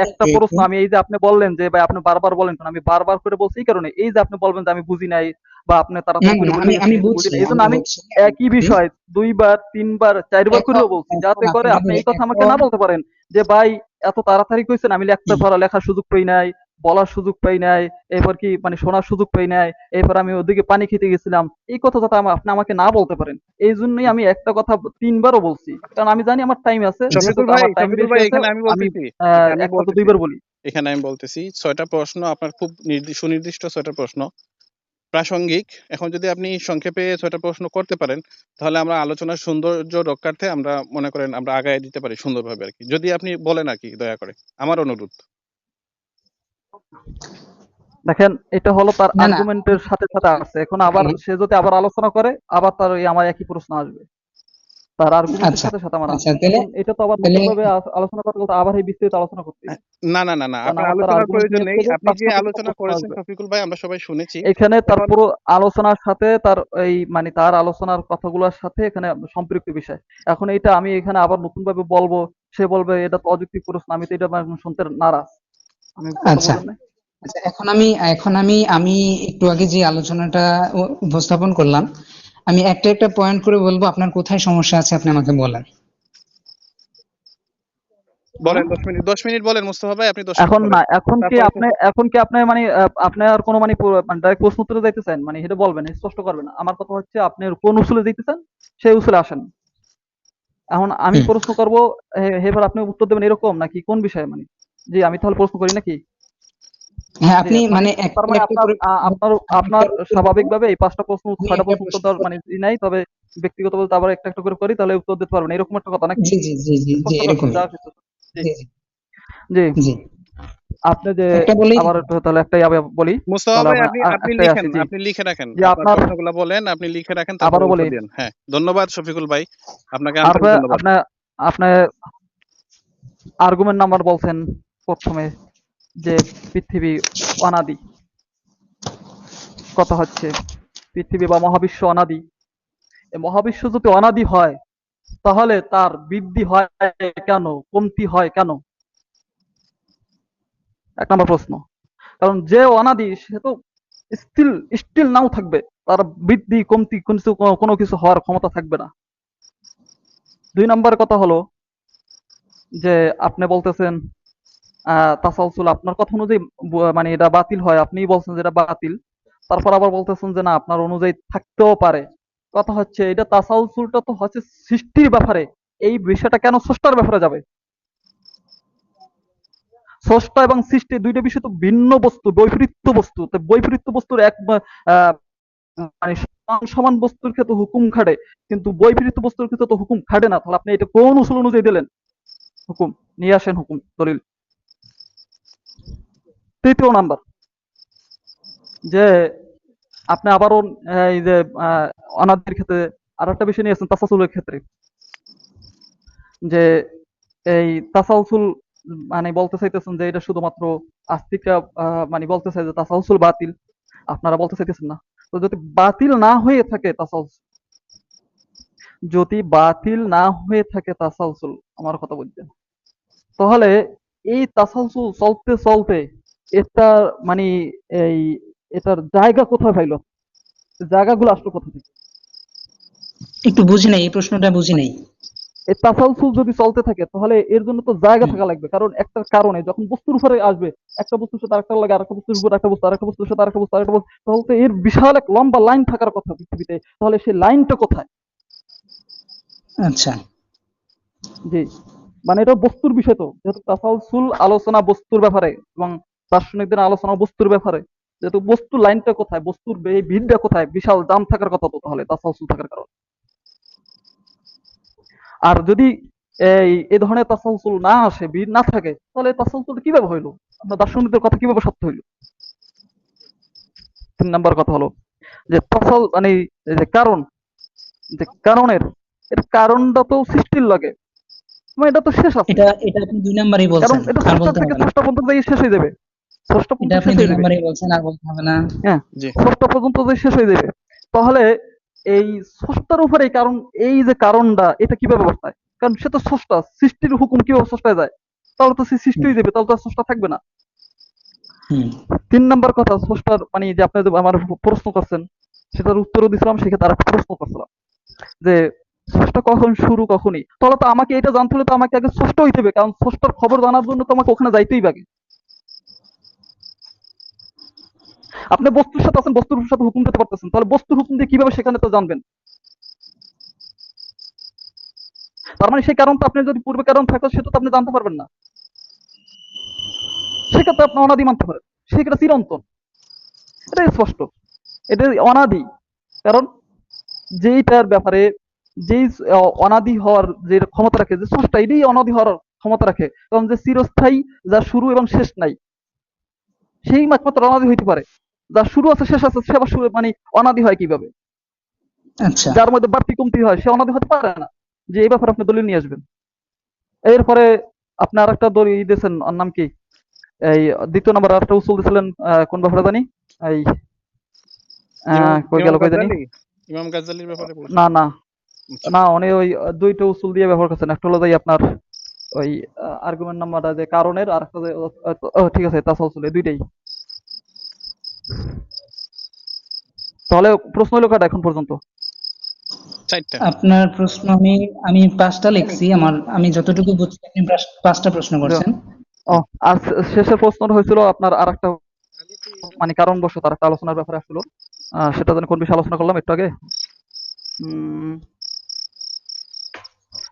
একটা একটু প্রশ্ন একটু আমি এই যে আপনি বললেন যে ভাই আপনি বারবার বলেন কেন, আমি বারবার করে বলছি এই কারণে, এই যে আপনি বলবেন যে আমি বুঝি নাই বা আপনি না তাড়াতাড়ি না করে না, বলে আমি গেছেন আমি কিন্তু বুঝি বুঝছি, নাই, এই জন্য আমি আমি বুঝছি, আমি একই বুঝছি। বিষয় 2 বার 3 বার 4 বার এখন করেও বলছি, এখন যাতে করে আপনি আপনাদের এই কথা আমাকে এখন না বলতে পারেন যে ভাই এত তাড়াতাড়ি কইছেন, আমি লেখার সুযোগ পাই নাই, বলার সুযোগ পাই নাই, এরপর কি মানে শোনার সুযোগ পাই নাই, এরপর আমি ওদিকে পানি খেতে গেছিলাম, এই কথা যাতে আপনি আমাকে না বলতে পারেন, এই জন্যই আমি একটা কথা 3 বারও বলছি, কারণ আমি জানি আমার টাইম আছে, যেহেতু আমার টাইম শফিকুল বেশি ভাই আছে, এখানে আমি আমি বলতেছি, এখানে আমি এক কথা বলতেছি 2 বার বলি। এখানে আমি বলতেছি 6টা প্রশ্ন আপনার খুব সুনির্দিষ্ট 6টা প্রশ্ন প্রাসঙ্গিক। এখন যদি আপনি সংক্ষেপে 6টা প্রশ্ন করতে পারেন তাহলে আমরা আলোচনার সৌন্দর্য রক্ষার্থে আমরা মনে করেন আমরা আগায় দিতে পারি সুন্দরভাবে আর কি, যদি আপনি বলেন আর কি, দয়া করে আমার অনুরোধ। দেখেন এটা হলো তার না না, আর্গুমেন্টের সাথে সাথে আসছে, এখন আবার সে যদি আবার আলোচনা করে আবার তার ওই আমার একই প্রশ্ন আসবে। তার আর্গুমেন্টের আচ্ছা সাথে সাথে আমার আচ্ছা আনসার। তাহলে এখন এটা তো আবার তাহলে নতুনভাবে আলোচনা করতে গেলে আবার এই বিস্তারিত আলোচনা করতে হবে। না না না না কারণ আপনার আমার তার আলোচনার আর্গুমেন্ট প্রয়োজন নিয়ে নেই। আসতে হবে, আপনি তার যে সাথে আলোচনা প্রশ্ন করেছেন আসবে। শফিকুল ভাই আমরা সবাই শুনেছি। এখানে তার এখন পুরো আলোচনার সাথে তার এই মানে তার আলোচনার কথাগুলোর সাথে এখানে সম্পৃক্ত বিষয়। এখন এইটা আমি এখানে আবার নতুনভাবে বলবো, সে বলবে এটা তো অযৌক্তিক প্রশ্ন, আমি তো এটা শুনতে নারাজ। আমি কথা আচ্ছা বলেন না? আচ্ছা এখন আমি একটু আগে যে আলোচনাটা উপস্থাপন করলাম, আমি একটা একটা পয়েন্ট করে বলবো, আপনার কোথায় সমস্যা আছে আপনি আমাকে বলেন। বলেন হ্যাঁ? 10 মিনিট বলেন মুস্তফা ভাই, আপনি 10 মিনিট এখন বলেন। না, এখন কি তারপরে আপনি মানে আপনার কোনো মানে ডাইরেক্ট প্রশ্ন উত্তরে যাইতে চান? মানে এটা বলবেন, স্পষ্ট করবেন। আমার কথা হচ্ছে আপনি কোন উসুলে যাইতে চান, সেই উসুলে আসেন। এখন আমি হুম। প্রশ্ন করব, এবার আপনি উত্তর দেবেন এরকম নাকি কোন বিষয়ে মানে? জি, আমি তাহলে প্রশ্ন করি নাকি? হ্যাঁ জি, আপনি মানে মানে তার একটা মানে একটা আপনার করে আপনার আমি আপনার একটার উত্তর দিব, স্বাভাবিকভাবে এই ৫টা প্রশ্ন আমি ৬টা একটা প্রশ্ন উত্তর প্রশ্ন দেওয়ার করব। মানে নাই, তবে ব্যক্তিগত বলতে আবার একটা একটা করে করি, তাহলে উত্তর দিতে পারবেন। এরকম একটা কথা নাকি? জি জি জি জি জি স্পষ্ট করছেন এরকমই। যা কিছু। জি, জি জি জি। জি আপনি যে একটা বলেই আবার দিব। একটু তাহলে একটাই আবার বলি। মুস্তফা তাহলে ভাই আবার আপনি আপনি একটাই লিখেন, আসি। জি, আপনি লিখে রাখেন যে আপনার আপনার প্রশ্নগুলো বলেন, আপনি লিখে রাখেন তারপরে আবারও বলি, উত্তর দেন। হ্যাঁ ধন্যবাদ শফিকুল ভাই, আপনাকে আর আন্তরিক ধন্যবাদ। আপনি আপনি আর্গুমেন্ট নাম্বার বলছেন প্রথমে যে পৃথিবী অনাদি। কথা হচ্ছে পৃথিবী বা মহাবিশ্ব অনাদি। এই মহাবিশ্ব যদি অনাদি হয় তাহলে তার বৃদ্ধি হয় কেন, কমতি হয় কেন? ১ নম্বর প্রশ্ন। কারণ যে অনাদি সে তো স্টিল স্টিল নাও থাকবে। তার বৃদ্ধি কমতি কোনো কিছু হওয়ার ক্ষমতা থাকবে না। ২ নম্বর কথা হলো যে আপনি বলতেছেন তাসাউসুল, আপনার কথা অনুযায়ী মানে এটা বাতিল হয়। আপনিই বলছেন যে এটা বাতিল। তারপর আবার বলতেছেন যে না, আপনার অনুযায়ী থাকতেও পারে। কথা হচ্ছে এটা তাসাউসুলটা তো হচ্ছে সৃষ্টির ব্যাপারে। এই বিষয়টা কেন স্রষ্টার ব্যাপারে যাবে? স্রষ্টা এবং সৃষ্টি ২ টা বিষয় তো ভিন্ন বস্তু, বৈপরীত্য বস্তু। তো বৈপরীত্য বস্তুর মানে সমান সমান বস্তুর ক্ষেত্রে হুকুম খাটে, কিন্তু বৈপরীত্য বস্তুর ক্ষেত্রে তো হুকুম খাটে না। তাহলে আপনি এটা কোন উসুল অনুযায়ী দিলেন হুকুম? নিয়ে আসেন হুকুম, দলিল। ৩য় নাম্বার যে আপনি আবারও এই যে অনাদির ক্ষেত্রে আরেকটা বিষয় নিয়েছেন তাসাসুলের ক্ষেত্রে, যে এই তাসাউসুল মানে বলতে চাইতেছেন যে এটা শুধুমাত্র আস্তিকরা মানে বলতে চাই যে তাসাউসুল বাতিল, আপনারা বলতে চাইতেছেন না। তো যদি বাতিল না হয়ে থাকে তাসাউসুল, যদি বাতিল না হয়ে থাকে তাসাউসুল, আমার কথা বুঝছেন, তাহলে এই তাসাউসুল চলতে চলতে এটা মানে এই এটার জায়গা কোথায় পাইলো? জায়গাগুলো আসলো কোথা থেকে? একটু বুঝি নাই, এই প্রশ্নটা বুঝি নাই। এই তাসালসুল যদি চলতে থাকে তাহলে এর জন্য তো জায়গা হুম। থাকা লাগবে। কারণ একটা কারণে যখন বস্তুর উপরে আসবে, একটা বস্তুর সাথে আরেকটা লাগে, আরেকটা বস্তুর উপর একটা বস্তু, আরেকটা বস্তুর সাথে আরেকটা বস্তু, আরেকটা বস্তু, তাহলে তো এর বিশাল এক লম্বা লাইন থাকার কথা পৃথিবীতে। তাহলে সেই লাইনটা কোথায়? আচ্ছা জি, মানে এটা বস্তুর বিষয় তো। যেহেতু তাসালসুল আলোচনা বস্তুর ব্যাপারে এবং দার্শনিকদের আলোচনা বস্তুর ব্যাপারে, যেহেতু বস্তুর লাইনটা কোথায়, বস্তুর এই ভিড়টা কোথায়, বিশাল জাম থাকার কথা তো তাহলে তাসালসুল থাকার কারণে। আর যদি এই ধরনের তাসাউসুল না আসে, ভিড় না থাকে, তাহলে তাসাউসুল কিভাবে হইলো? আপনার দার্শনিকদের কথা কিভাবে সত্য হইলো? ৩ নাম্বার কথা হলো যে মানে এই যে কারণ, যে কারণের এর কারণটা তো সৃষ্টির লাগে, মানে এটা তো শেষ আছে। এটা এটা আপনি ২ নাম্বারই কারণ বলছেন, এটা আর স্রষ্টা বলতে থেকে হবে না। স্রষ্টা পর্যন্ত যেয়ে শেষ হয়ে যাবে। স্রষ্টা এটা পর্যন্ত আপনি শেষ ২ হয়ে যাবে। নাম্বারই বলছেন, আর বলতে হবে না। হ্যাঁ, জি স্রষ্টা পর্যন্ত যে শেষ হয়ে যাবে। তাহলে এই স্রষ্টার উপরে কারণ, এই যে কারণটা এটা কিভাবে বর্তায়? কারণ সে তো স্রষ্টা, সৃষ্টির হুকুম কিভাবে স্রষ্টায় যায়? তাহলে তো সে সৃষ্টি হুম হয়ে যাবে, তাহলে তো আর স্রষ্টা থাকবে না। হুম ৩ নাম্বার কথা, স্রষ্টার মানে যে আপনি যে আমার প্রশ্ন করছেন সেটার উত্তরও দিছিলাম, সেক্ষেত্রে আরেকটা প্রশ্ন করছিলাম যে স্রষ্টা কখন শুরু কখনই, তাহলে তো আমাকে এটা জানতে হলে তো আমাকে আগে স্রষ্টা হইতে হবে, কারণ স্রষ্টার খবর জানার জন্য তো আমাকে ওখানে যাইতেই হবে। আপনি বস্তুর সাথে আছেন, বস্তুর সাথে হুকুম দিতে পারতেছেন, তাহলে বস্তুর হুকুম দিয়ে কিভাবে সেখানে তো জানবেন? তার মানে সেই কারণ তো আপনি যদি পূর্বে কারণ থাকতো সেটা তো আপনি জানতে পারবেন না। সেক্ষেত্রে আপনি অনাদি মানতে পারেন, সেক্ষেত্রে চিরন্তন, এটাই স্পষ্ট, এটা অনাদি। কারণ যেইটার ব্যাপারে যেই অনাদি হওয়ার যে ক্ষমতা রাখে, যে স্রষ্টা এটাই অনাদি হওয়ার ক্ষমতা রাখে, কারণ যে চিরস্থায়ী, যার শুরু এবং শেষ নাই, সেই একমাত্র অনাদি হইতে পারে। যার শুরু আছে শেষ আছে, সে আবার শুরু মানে অনাদি হয় কিভাবে? আচ্ছা যার মধ্যে বাড়তি কমতি হয় সে অনাদি হতে পারে না। যে এই ব্যাপারে আপনি দলিল নিয়ে আসবেন। এরপরে আপনি আরেকটা দলিল দিয়েছেন, ওর নাম কি, এই দ্বিতীয় নম্বর আরেকটা উসুল দিয়েছিলেন, কোন ব্যাপারে জানি, এই কই ইমাম গেল কই জানি, গাজ্জালি, ইমাম গাজ্জালির ব্যাপারে বলছেন? না না আচ্ছা, না, উনি ওই দুইটা উসুল দিয়ে ব্যবহার করছেন। একটা হলো যে আপনার ওই আর্গুমেন্ট নাম্বারটা যে কারণের, আর একটা যে ঠিক আছে তাসাউসুল, এই দুইটাই। তাহলে প্রশ্ন হলো কয়টা এখন পর্যন্ত? 4টা। আপনার প্রশ্ন আমি 5টা লিখছি। আমি যতটুকু বুঝছি আপনি 5টা প্রশ্ন করছেন। ও, আর শেষের প্রশ্নটা হয়েছিল আপনার আরেকটা, মানে কারণবশত আরেকটা আলোচনার ব্যাপারে আসলো, সেটা জানি কোন বিষয়ে আলোচনা করলাম একটু আগে।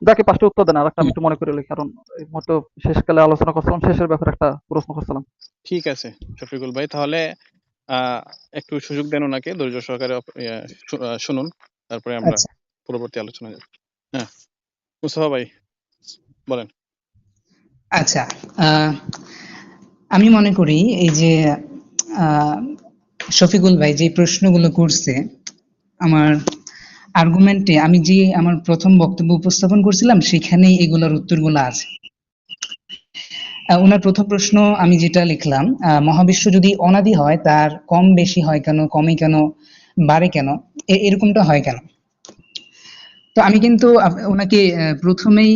যাকে 5টা উত্তর দেন, আর একটা আমি একটু মনে করে লই, কারণ এই মতো শেষকালে আলোচনা করছিলাম, শেষের ব্যাপারে একটা প্রশ্ন করছিলাম। ঠিক আছে শফিকুল ভাই, তাহলে একটু সুযোগ দেন ওনাকে, ধৈর্য সহকারে শুনুন, তারপরে আমরা আচ্ছা পরবর্তী আলোচনা যাব। হ্যাঁ, মুস্তাফা ভাই বলেন। আচ্ছা আমি মনে করি এই যে আহ, শফিকুল ভাই যে প্রশ্নগুলো করছে, আমার আর্গুমেন্টে আমি যে আমার প্রথম বক্তব্য উপস্থাপন করছিলাম সেখানেই এগুলোর উত্তরগুলো আছে। ওনার প্রথম প্রশ্ন আমি যেটা লিখলাম, মহাবিশ্ব যদি অনাদি হয় তার কম বেশি হয় কেন, কমে কেন, বাড়ে কেন, এরকমটা হয় কেন? তো আমি কিন্তু ওনাকে প্রথমেই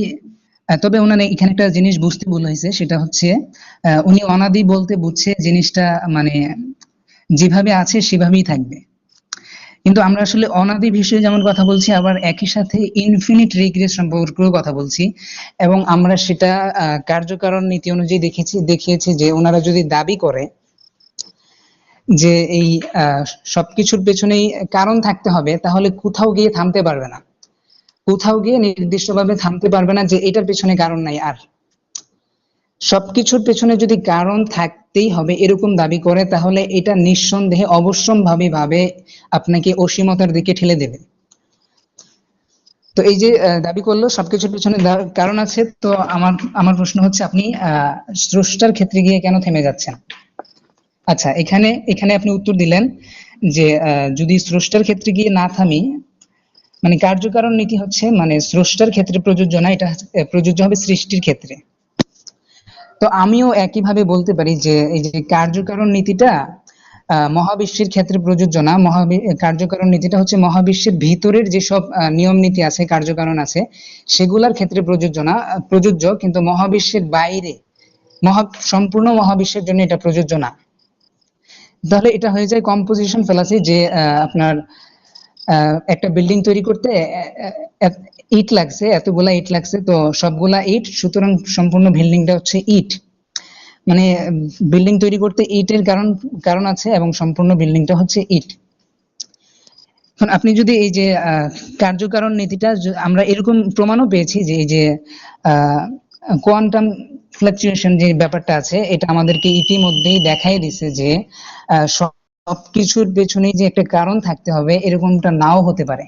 তবে ওনার এখানে একটা জিনিস বুঝতে ভুল হয়েছে, সেটা হচ্ছে উনি অনাদি বলতে বুঝছে জিনিসটা মানে যেভাবে আছে সেভাবেই থাকবে। কিন্তু আমরা আসলে অনাদি বিষয়ে যেমন কথা বলছি, আবার একই সাথে ইনফিনিট রিগ্রেস সম্পর্কেও কথা বলছি, এবং আমরা সেটা কার্যকারণ নীতি অনুযায়ী দেখিয়েছি যে ওনারা যদি দাবি করে যে এই সবকিছুর পেছনেই কারণ থাকতে হবে, তাহলে কোথাও গিয়ে থামতে পারবে না, কোথাও গিয়ে নির্দিষ্টভাবে থামতে পারবে না যে এটার পেছনে কারণ নাই। আর সবকিছুর পেছনে যদি কারণ থাকতেই হবে এরকম দাবি করে, তাহলে এটা নিঃসন্দেহে অবশ্যম্ভাবী আপনাকে অসীমতার দিকে ঠেলে দেবে। তো এই যে দাবি করলো সবকিছুর পেছনে কারণ আছে, তো আমার আমার প্রশ্ন হচ্ছে আপনি স্রষ্টার ক্ষেত্রে গিয়ে কেন থেমে যাচ্ছেন? আচ্ছা, এখানে এখানে আপনি উত্তর দিলেন যে যদি স্রষ্টার ক্ষেত্রে গিয়ে না থামি, মানে কার্যকারণ নীতি হচ্ছে মানে স্রষ্টার ক্ষেত্রে প্রযোজ্য না, এটা প্রযোজ্য হবে সৃষ্টির ক্ষেত্রে। তো আমিও একইভাবে বলতে পারি যে এই যে কার্যকারণ নীতিটা মহাবিশ্বের ক্ষেত্রে প্রযোজ্য না। কার্যকারণ নীতিটা হচ্ছে মহাবিশ্বের ভিতরের যেসব নিয়ম নীতি আছে, কার্যকারণ আছে, সেগুলার ক্ষেত্রে প্রযোজ্য, কিন্তু মহাবিশ্বের বাইরে সম্পূর্ণ মহাবিশ্বের জন্য এটা প্রযোজ্য না। তাহলে এটা হয়ে যায় কম্পোজিশন ফ্যালাসি, যে আপনার একটা বিল্ডিং তৈরি করতে ইট লাগছে, এতগুলা ইট লাগছে, তো সবগুলা ইট, সুতরাং সম্পূর্ণ বিল্ডিংটা হচ্ছে ইট। মানে বিল্ডিং তৈরি করতে ইটের কারণ আছে এবং সম্পূর্ণ বিল্ডিংটা হচ্ছে ইট। এখন আপনি যদি এই যে কার্যকারণ নীতিটা, আমরা এরকম প্রমাণও পেয়েছি যে এই যে কোয়ান্টাম ফ্লাকচুয়েশন যে ব্যাপারটা আছে, এটা আমাদেরকে ইতিমধ্যেই দেখাই দিছে যে সবকিছুর পেছনে যে একটা কারণ থাকতে হবে এরকমটা নাও হতে পারে।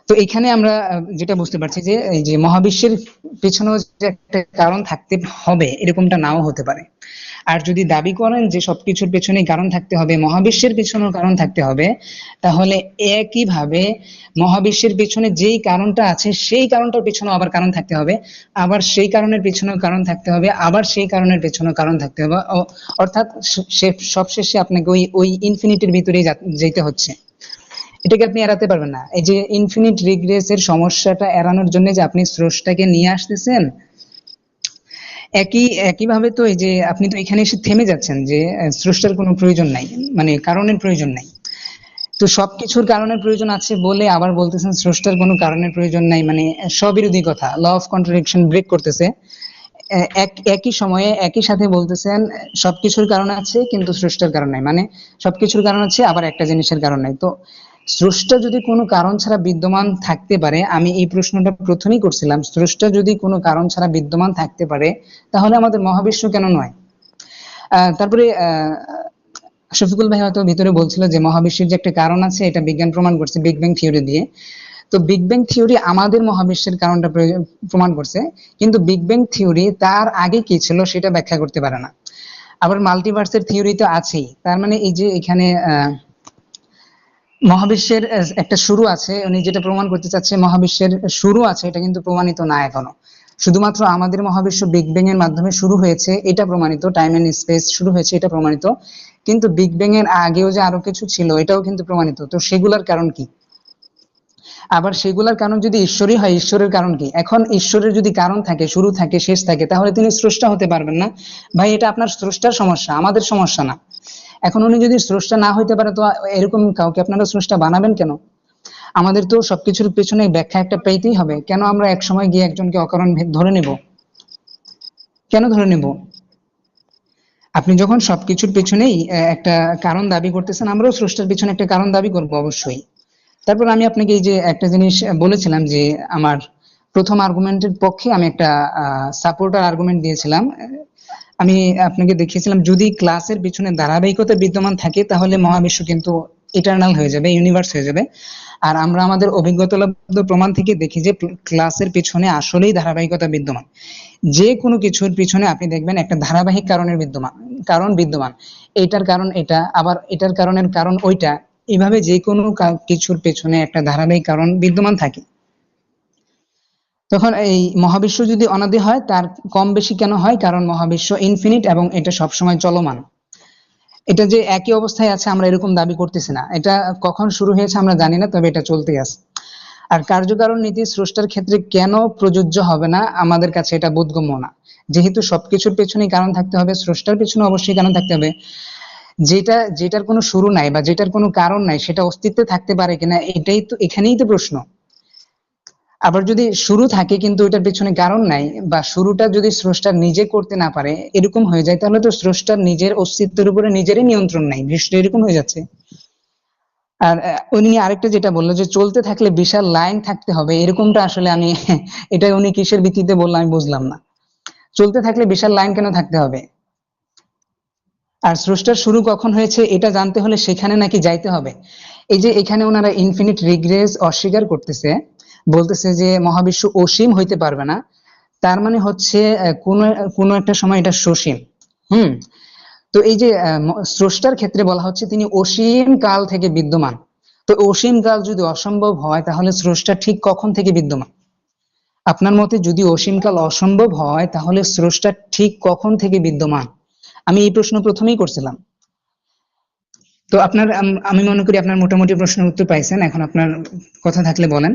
তো এখানে আমরা যেটা বুঝতে পারছি যে এই যে মহাবিশ্বের পেছনেও যে একটা কারণ থাকতে হবে এরকমটা নাও হতে পারে। আর যদি দাবি করেন যে সবকিছুর পেছনেই কারণ থাকতে হবে, মহাবিশ্বের পেছনেও কারণ থাকতে হবে, তাহলে একইভাবে মহাবিশ্বের পেছনে যেই কারণটা আছে সেই কারণটার পেছনেও আবার কারণ থাকতে হবে, আবার সেই কারণের পেছনেও কারণ থাকতে হবে, আবার সেই কারণের পেছনেও কারণ থাকতে হবে, অর্থাৎ সবশেষে আপনাকে ওই ইনফিনিটির ভিতরেই যেতে হচ্ছে। এটাকে আপনি এড়াতে পারবেন না। এই যে ইনফিনিট রিগ্রেস এর সমস্যাটা এড়ানোর জন্য যে আপনি স্রষ্টাকে নিয়ে আসতেছেন, একইভাবে তো এই যে আপনি তো এখানে এসে থেমে যাচ্ছেন যে স্রষ্টার কোনো প্রয়োজন নাই, মানে কারণের প্রয়োজন নাই। তো সবকিছুর কারণের প্রয়োজন আছে বলে আবার বলতেছেন স্রষ্টার কোনো কারণের প্রয়োজন নাই, মানে স্ববিরোধী কথা, ল অফ কন্ট্রাডিকশন ব্রেক করতেছে। একই সময়ে একই সাথে বলতেছেন সবকিছুর কারণ আছে কিন্তু স্রষ্টার কারণ নাই, মানে সবকিছুর কারণ আছে আবার একটা জিনিসের কারণ নাই। তো স্রষ্টা যদি কোনো কারণ ছাড়া বিদ্যমান থাকতে পারে, আমি এই প্রশ্নটা প্রথমেই করছিলাম, স্রষ্টা যদি কোনো কারণ ছাড়া বিদ্যমান থাকতে পারে তাহলে আমাদের মহাবিশ্ব কেন নয়? তারপরে শফিকুল ভাই হয়তো ভিতরে বলছিল যে মহাবিশ্বের যে একটা কারণ আছে এটা বিজ্ঞান প্রমাণ করছে বিগ ব্যাং থিওরি দিয়ে। তো বিগ ব্যাং থিওরি আমাদের মহাবিশ্বের কারণটা প্রমাণ করছে, কিন্তু বিগ ব্যাং থিওরি তার আগে কি ছিল সেটা ব্যাখ্যা করতে পারে না। আবার মাল্টিভার্সের থিওরি তো আছেই, তার মানে এই যে এখানে মহাবিশ্বের একটা শুরু আছে, উনি যেটা প্রমাণ করতে চাচ্ছে মহাবিশ্বের শুরু আছে, এটা কিন্তু প্রমাণিত না এখনো। শুধুমাত্র আমাদের মহাবিশ্ব বিগ ব্যাং এর মাধ্যমে শুরু হয়েছে এটা প্রমাণিত, টাইম এন্ড স্পেস শুরু হয়েছে এটা প্রমাণিত, কিন্তু বিগ ব্যাং এর আগেও যে আরো কিছু ছিল এটাও কিন্তু প্রমাণিত। তো সেগুলার কারণ কি? আবার সেগুলার কারণ যদি ঈশ্বরই হয়, ঈশ্বরের কারণ কি? এখন ঈশ্বরের যদি কারণ থাকে, শুরু থাকে, শেষ থাকে, তাহলে তিনি স্রষ্টা হতে পারবেন না। ভাই এটা আপনার স্রষ্টার সমস্যা, আমাদের সমস্যা না। এখন উনি যদি স্রষ্টা না হইতে পারে, তো এরকম কাউকে আপনারা স্রষ্টা বানাবেন কেন? আমাদের তো সবকিছুর পেছনে ব্যাখ্যা একটা পেতেই হবে। কেন আমরা এক সময় গিয়ে একজনকে অকারণ ধরে নেব? কেন ধরে নেব? আপনি যখন সবকিছুর পেছনেই একটা কারণ দাবি করতেছেন, আমরাও স্রষ্টার পেছনে একটা কারণ দাবি করবো অবশ্যই। তারপর আমি আপনাকে এই যে একটা জিনিস বলেছিলাম যে আমার প্রথম আর্গুমেন্টের পক্ষে আমি একটা সাপোর্টার আর্গুমেন্ট দিয়েছিলাম। আমি আপনাকে দেখিয়েছিলাম যদি ক্লাসের পিছনে ধারাবাহিকতা বিদ্যমান থাকে তাহলে মহাবিশ্ব কিন্তু ইটারনাল হয়ে যাবে, ইউনিভার্স হয়ে যাবে। আর আমরা আমাদের অভিজ্ঞতালব্ধ প্রমাণ থেকে দেখি যে ক্লাসের পিছনে আসলেই ধারাবাহিকতা বিদ্যমান। যে কোনো কিছুর পিছনে আপনি দেখবেন একটা ধারাবাহিক কারণ বিদ্যমান। এটার কারণ এটা, আবার এটার কারণের কারণ ওইটা, এভাবে যে কোনো কিছুর পেছনে একটা ধারাবাহিক কারণ বিদ্যমান থাকে। তখন এই মহাবিশ্ব যদি অনাদি হয় তার কম বেশি কেন হয়? কারণ মহাবিশ্ব ইনফিনিট এবং এটা সবসময় চলমান। এটা যে একই অবস্থায় আছে আমরা এরকম দাবি করতেছি না, এটা কখন শুরু হয়েছে আমরা জানি না, তবে এটা চলতেই আছে। আর কার্যকারণ নীতি স্রষ্টার ক্ষেত্রে কেন প্রযোজ্য হবে না আমাদের কাছে এটা বোধগম্য না। যেহেতু সবকিছুর পেছনেই কারণ থাকতে হবে, স্রষ্টার পেছনে অবশ্যই কারণ থাকতে হবে। যেটার কোনো শুরু নাই বা যেটার কোনো কারণ নাই সেটা অস্তিত্বে থাকতে পারে কিনা, এটাই তো, এখানেই তো প্রশ্ন। আবার যদি শুরু থাকে কিন্তু ওইটার পেছনে কারণ নাই, বা শুরুটা যদি স্রষ্টা নিজে করতে না পারে এরকম হয়ে যায়, তাহলে তো স্রষ্টার নিজের অস্তিত্বের উপরে নিজেরই নিয়ন্ত্রণ নাই, বিষয়টা এরকম হয়ে যাচ্ছে। আর উনি আরেকটা যেটা বললো যে চলতে থাকলে বিশাল লাইন থাকতে হবে, এরকমটা আসলে আমি এটা উনি কিসের ভিত্তিতে বললো আমি বুঝলাম না। চলতে থাকলে বিশাল লাইন কেন থাকতে হবে? আর স্রষ্টার শুরু কখন হয়েছে এটা জানতে হলে সেখানে নাকি যাইতে হবে। এই যে এখানে ওনারা ইনফিনিট রিগ্রেস অস্বীকার করতেছে, বলতেছে যে মহাবিশ্ব অসীম হইতে পারবে না। তার মানে হচ্ছে কোন কোন একটা সময় এটা সসীম। হুম। তো এই যে স্রষ্টার ক্ষেত্রে বলা হচ্ছে তিনি অসীম কাল থেকে বিদ্যমান। তো অসীম কাল যদি অসম্ভব হয় তাহলে স্রষ্টা ঠিক কখন থেকে বিদ্যমান? আপনার মতে যদি অসীম কাল অসম্ভব হয় তাহলে স্রষ্টা ঠিক কখন থেকে বিদ্যমান? আমি এই প্রশ্ন প্রথমেই করছিলাম। তো আপনার আমি মনে করি আপনার মোটামুটি প্রশ্নের উত্তর পাইছেন, এখন আপনার কথা থাকলে বলেন।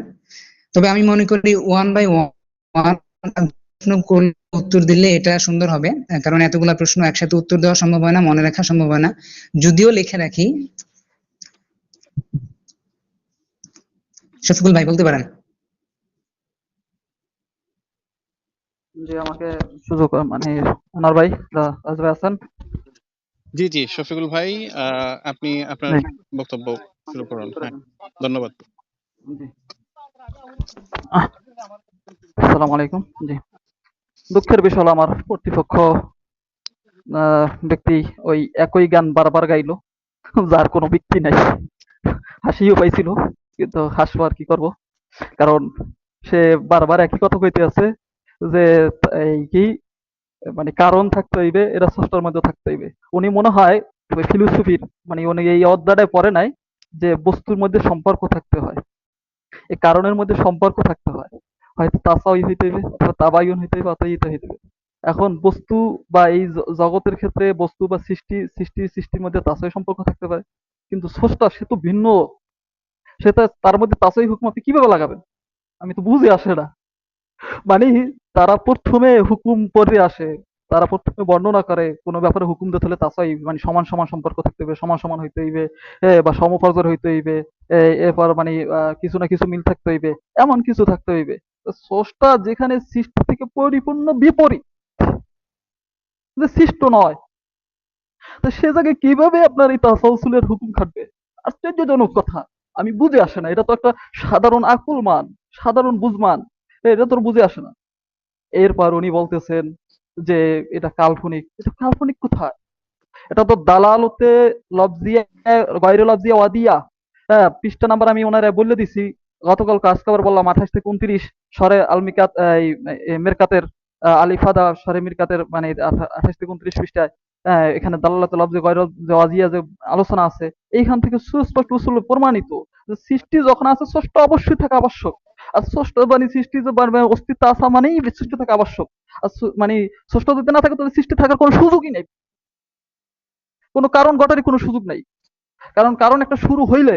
তবে আমি মনে করি ওয়ান বাই ওয়ান প্রশ্ন করলে উত্তর দিলে এটা সুন্দর হবে, কারণ এতগুলা প্রশ্ন একসাথে উত্তর দেওয়া সম্ভব হয় না, মনে রাখা সম্ভব হয় না। যদিও লিখে রাখি। শফিকুল ভাই বলতে পারেন। যে আমাকে সুযোগ মানে আনার ভাই, রাজ ভাই আছেন? জি জি শফিকুল ভাই, আপনি আপনার জি, বক্তব্য শুরু করুন। শুরু করে হ্যাঁ, দেন। ধন্যবাদ। জি। আহ, আসসালামু আলাইকুম। জি, দুঃখের বিষয় হলো আমার প্রতিপক্ষ ব্যক্তি ওই একই গান বারবার গাইলো, যার কোনো ভিত্তি নাই। হাসিও পাইছিল, কিন্তু হাসবো আর কি করব, কারণ সে বারবার একই কথা কইতে আছে যে এই কি মানে কারণ থাকতে হইবে, এরা স্রষ্টার মধ্যে থাকতে হইবে। উনি মনে হয় ফিলোসফির মানে উনি এই অধ্যায়টায় পড়ে নাই যে বস্তুর মধ্যে সম্পর্ক থাকতে হয়, এই কারণের মধ্যে সম্পর্ক থাকতে হয়, হয়তো তাসাউই হইতে হইবে অথবা তাবায়ুন হইতে হইবে অথবা ইতে হইতে হইবে। এখন বস্তু বা এই জগতের ক্ষেত্রে বস্তু বা সৃষ্টির মধ্যে তাসাই সম্পর্ক থাকতে পারে, কিন্তু স্রষ্টা সে তো ভিন্ন, সেটা তার মধ্যে তাসাই হুকুম আপনি কিভাবে লাগাবেন? আমি তো বুঝে আসে না। মানে তারা প্রথমে হুকুম পরে আসে, তারা প্রথমে বর্ণনা করে কোনো ব্যাপারে হুকুম দিতে হলে তাসাই মানে সমান সমান সম্পর্ক থাকতে হবে, সমান সমান হইতে হইবে, বা সমফজর হইতে হইবে, এরপর মানে কিছু না কিছু মিল থাকতে হইবে, এমন কিছু থাকতে হইবে। তো স্রষ্টা যেখানে সৃষ্টি থেকে পরিপূর্ণ বিপরীত, যে সৃষ্ট নয়, তো সে জায়গায় কিভাবে আপনার এই তাসাউসুলের হুকুম খাটবে? আশ্চর্যজনক কথা। আমি বুঝে আসে না, এটা তো একটা সাধারণ আকুলমান, সাধারণ বুঝমান, এটা তোর বুঝে আসে না। এরপর উনি বলতেছেন যে এটা কাল্পনিক। এটা কাল্পনিক কোথায়? এটা তো দালালতে লফজিয়া গায়রে লফজিয়া ওয়াদিয়া। হ্যাঁ, পৃষ্ঠা নাম্বার আমি ওনারে বলে দিছি। গতকাল কাজ খবর বললাম 28 থেকে 29 সরে আল মিকাত এই মিরকাতের আলিফাদা সরে মিরকাতের মানে 28 থেকে 29 পৃষ্ঠায় এখানে দালালাতুল লফজে গয়রুল জাওয়াজিয়া যে আলোচনা আছে, এইখান থেকে সুস্পষ্ট উসুল প্রমাণিত যে সৃষ্টি যখন আছে স্রষ্টা অবশ্যই থাকা আবশ্যক। আর স্রষ্টা মানে সৃষ্টি যে অস্তিত্ব আসা মানেই সৃষ্টি থাকা আবশ্যক। আর মানে স্রষ্টা যদি না থাকে তাহলে সৃষ্টি থাকার কোনো সুযোগই নেই, কোনো কারণ ঘটারই কোনো সুযোগ নাই। কারণ একটা শুরু হইলে,